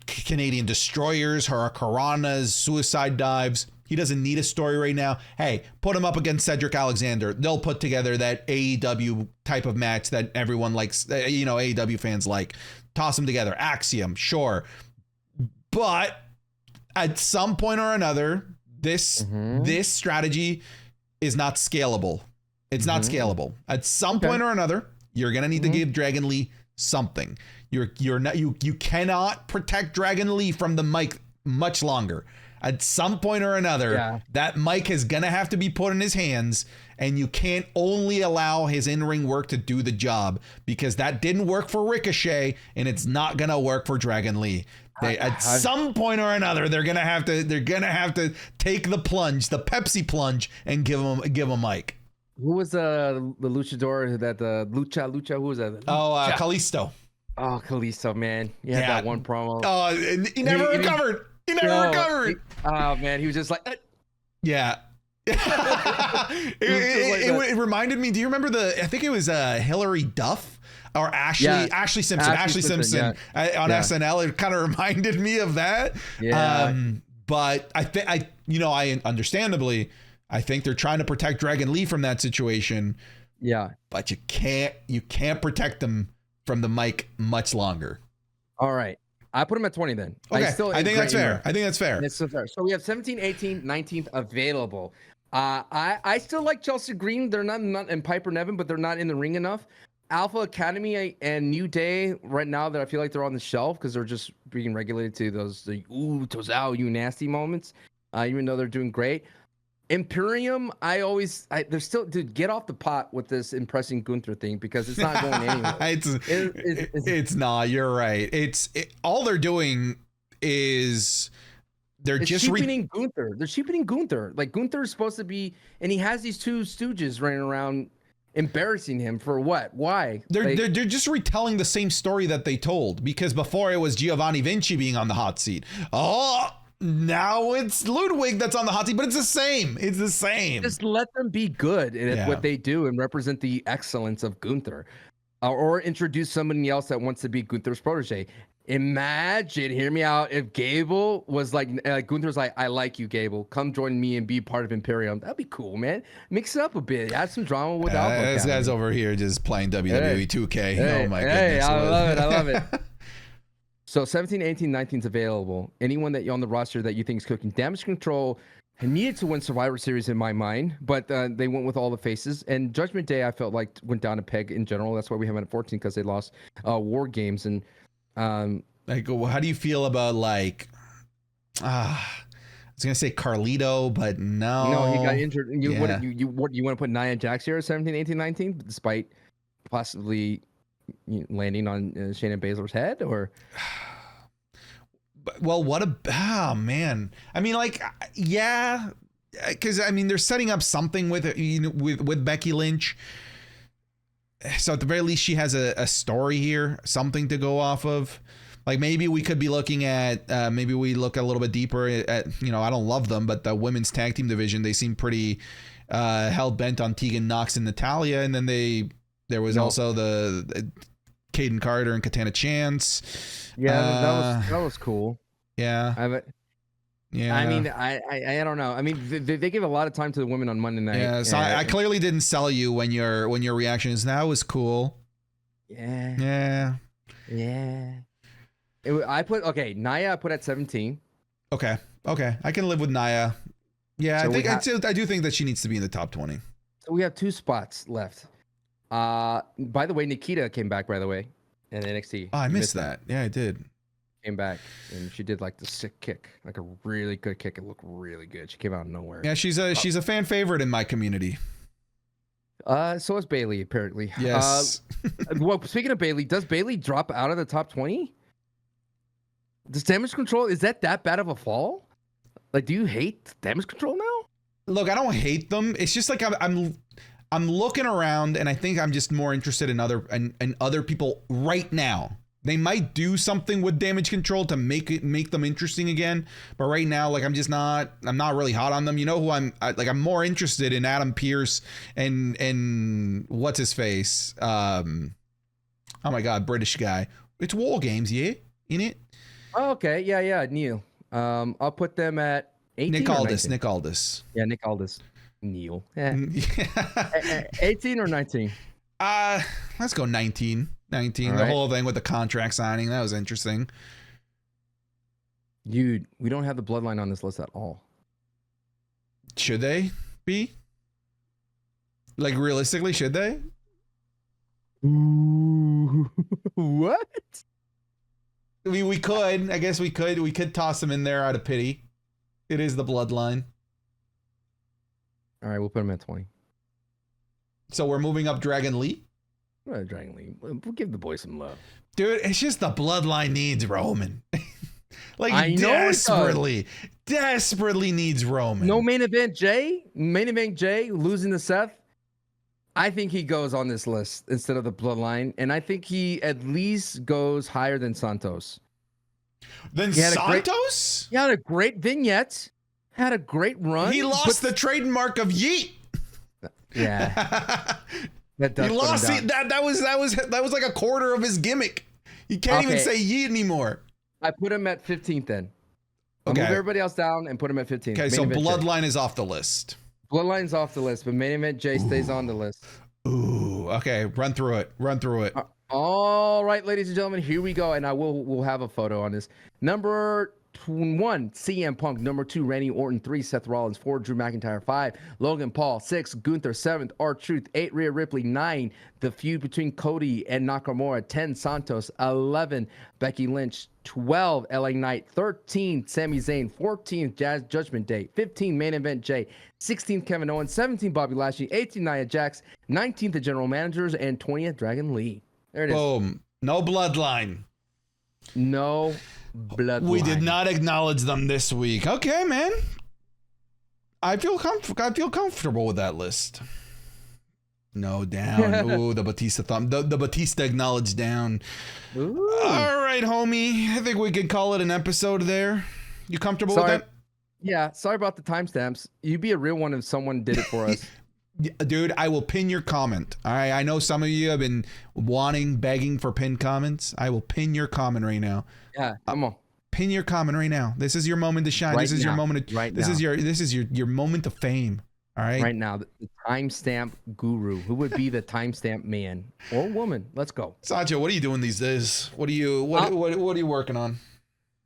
Canadian Destroyers, Hurricanranas, Suicide Dives. He doesn't need a story right now. Hey, put him up against Cedric Alexander. They'll put together that AEW type of match that everyone likes, AEW fans like. Toss them together. Axiom, sure. But at some point or another, this strategy is not scalable. It's not scalable. At some point or another, you're going to need to give Dragon Lee something. You cannot protect Dragon Lee from the mic much longer. At some point or another, that mic is going to have to be put in his hands, and you can't only allow his in-ring work to do the job, because that didn't work for Ricochet, and it's not going to work for Dragon Lee. At some point or another, they're going to have to take the plunge, the Pepsi plunge, and give him a mic. Who was the luchador that the lucha? Who was that? Oh, Lucha. Kalisto. Oh, Kalisto, man. He had that one promo. Oh, and he never recovered. He never recovered. Oh man, he was just like. Yeah. It reminded me. Do you remember I think it was Hillary Duff or Ashley Simpson. Ashley Simpson on SNL. It kind of reminded me of that. Yeah. But I understandably, I think they're trying to protect Dragon Lee from that situation. Yeah. But you can't protect them from the mic much longer. All right. I put him at 20 then. Okay. I think that's fair. It's so fair. So we have 17, 18, 19th available. I still like Chelsea Green. They're not and Piper Nevin, but they're not in the ring enough. Alpha Academy and New Day right now that I feel like they're on the shelf because they're just being regulated to those Tozao, you nasty moments, even though they're doing great. Imperium, they're still, dude, get off the pot with this impressing Gunther thing because it's not going anywhere. It's not. You're right. All they're doing is they're just cheapening Gunther. They're cheapening Gunther. Like Gunther is supposed to be, and he has these two stooges running around embarrassing him for what? Why? They're just retelling the same story that they told because before it was Giovanni Vinci being on the hot seat. Oh. Now it's Ludwig that's on the hot seat, but it's the same. It's the same. Just let them be good at what they do and represent the excellence of Gunther. Or introduce somebody else that wants to be Gunther's protege. Imagine, hear me out, if Gable was like Gunther's like, I like you, Gable. Come join me and be part of Imperium. That'd be cool, man. Mix it up a bit. Add some drama with Alpha. This guy's over here just playing WWE 2K. Oh my goodness. I love it. So 17, 18, 19 is available. Anyone that you on the roster that you think is cooking. Damage Control needed to win Survivor Series in my mind, but they went with all the faces. And Judgment Day, I felt like went down a peg in general. That's why we have it at 14 because they lost War Games. And how do you feel about I was gonna say Carlito, but no. No, he got injured. You want to put Nia Jax here at 17, 18, 19, despite possibly landing on Shayna Baszler's head, or well, man. I mean, because I mean they're setting up something with Becky Lynch, so at the very least she has a story here, something to go off of. Like maybe we could be looking at maybe we look a little bit deeper at I don't love them, but the women's tag team division, they seem pretty hell bent on Tegan Nox and Natalya, and then there was also the Caden Carter and Katana Chance. Yeah, that was cool. Yeah. Yeah. I mean, I don't know. I mean, they give a lot of time to the women on Monday night. Yeah. So I clearly didn't sell you when your reaction is that was cool. Yeah. Nia. I put at 17. Okay. I can live with Nia. Yeah, so I do think that she needs to be in the top 20. So we have 2 spots left. By the way, Nikita came back, by the way, in NXT. Oh, I missed that. Yeah, I did. Came back and she did like the sick kick, like a really good kick. It looked really good. She came out of nowhere. Yeah, she's a fan favorite in my community. So is Bailey, apparently. Yes. Well, speaking of Bailey, does Bailey drop out of the top 20? Does Damage Control, is that bad of a fall? Like, do you hate Damage Control now? Look, I don't hate them. It's just like I'm looking around, and I think I'm just more interested in other people right now. They might do something with Damage Control to make them interesting again, but right now, like I'm not really hot on them. You know who I'm more interested in Adam Pearce and what's his face? Oh my God, British guy. It's War Games, yeah, in it. Oh, okay, yeah, Neil. I'll put them at 18. Nick Aldis. Yeah, Nick Aldis. Neil. Yeah. 18 or 19? Let's go 19. 19. All the whole thing with the contract signing, that was interesting. Dude, we don't have the bloodline on this list at all. Should they be? Like realistically, should they? Ooh. What? We could. I guess we could. We could toss them in there out of pity. It is the bloodline. All right, we'll put him at 20. So we're moving up Dragon Lee? Dragon Lee. We'll give the boy some love. Dude, it's just the bloodline needs Roman. Like, I know desperately needs Roman. No main event Jay losing to Seth. I think he goes on this list instead of the Bloodline, and I think he at least goes higher than Santos. Then Santos? He had a great vignette, had a great run. He lost the trademark of yeet. Yeah, that does. He lost it. That was like a quarter of his gimmick. He can't even say yeet anymore. I put him at 15th then. I'll move everybody else down and put him at 15th. Okay, so Bloodline is off the list. Bloodline's off the list, but Main Event Jay stays on the list. Ooh, okay. Run through it. All right, ladies and gentlemen, here we go, and we'll have a photo on this. Number 1, CM Punk. Number 2, Randy Orton. 3, Seth Rollins. 4, Drew McIntyre. 5, Logan Paul. 6, Gunther. 7, R-Truth. 8, Rhea Ripley. 9, the feud between Cody and Nakamura. 10, Santos. 11, Becky Lynch. 12, LA Knight. 13, Sami Zayn. 14, Judgment Day. 15, Main Event Jay. 16, Kevin Owens. 17, Bobby Lashley. 18, Nia Jax. 19th, the General Managers. And 20th, Dragon Lee. There it is. Boom. No Bloodline. No Bloodline. We did not acknowledge them this week. Okay, man. I feel comfortable with that list. No, down. Ooh, the Batista thumb. The Batista acknowledged down. Ooh. All right, homie. I think we could call it an episode there. You comfortable with that? Yeah. Sorry about the timestamps. You'd be a real one if someone did it for us. Dude, I will pin your comment. All right. I know some of you have been begging for pinned comments. I will pin your comment right now. Yeah, come on. Pin your comment right now. This is your moment to shine. This is your moment. This is your moment of fame. All right. Right now, the timestamp guru. Who would be the timestamp man or woman? Let's go. Sancho, what are you doing these days? What are you working on?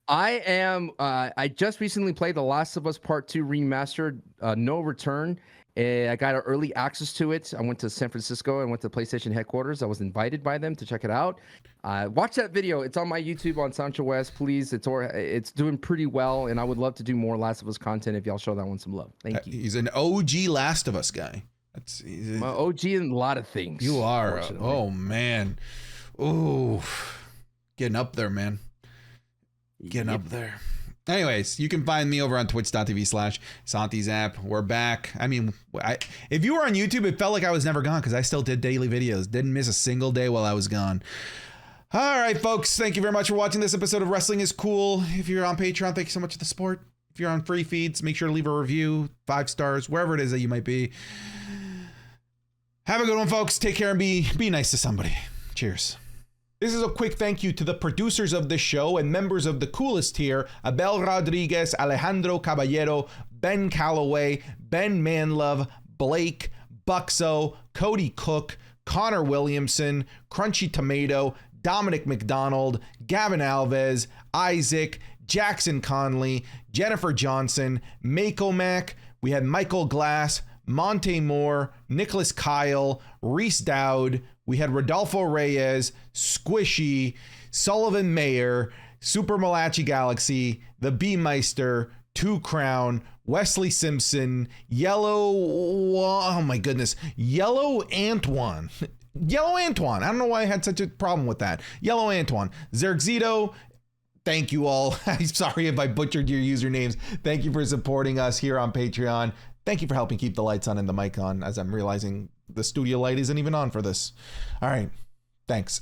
I am. I just recently played The Last of Us Part 2 Remastered, No Return. I got early access to it. I went to San Francisco. I went to PlayStation headquarters. I was invited by them to check it out. Watch that video. It's on my YouTube on Sancho West. Please, it's doing pretty well, and I would love to do more Last of Us content if y'all show that one some love. Thank you. He's an OG Last of Us guy. He's OG in a lot of things. You are. Oh man. Ooh, getting up there, man. Getting up there. Anyways, you can find me over on twitch.tv/SantiZap. We're back. I mean, if you were on YouTube, it felt like I was never gone because I still did daily videos. Didn't miss a single day while I was gone. All right, folks. Thank you very much for watching this episode of Wrestling is Cool. If you're on Patreon, thank you so much for the support. If you're on free feeds, make sure to leave a review, 5 stars, wherever it is that you might be. Have a good one, folks. Take care and be nice to somebody. Cheers. This is a quick thank you to the producers of this show and members of the coolest tier: Abel Rodriguez, Alejandro Caballero, Ben Calloway, Ben Manlove, Blake, Buxo, Cody Cook, Connor Williamson, Crunchy Tomato, Dominic McDonald, Gavin Alves, Isaac, Jackson Conley, Jennifer Johnson, Mako Mac. We had Michael Glass, Monte Moore, Nicholas Kyle, Reese Dowd. We had Rodolfo Reyes, Squishy, Sullivan Mayer, Super Malachi Galaxy, The B-Meister, Two Crown, Wesley Simpson, oh my goodness, Yellow Antoine. Yellow Antoine. I don't know why I had such a problem with that. Yellow Antoine. Zergzito. Thank you all. I'm sorry if I butchered your usernames. Thank you for supporting us here on Patreon. Thank you for helping keep the lights on and the mic on, as I'm realizing the studio light isn't even on for this. All right. Thanks.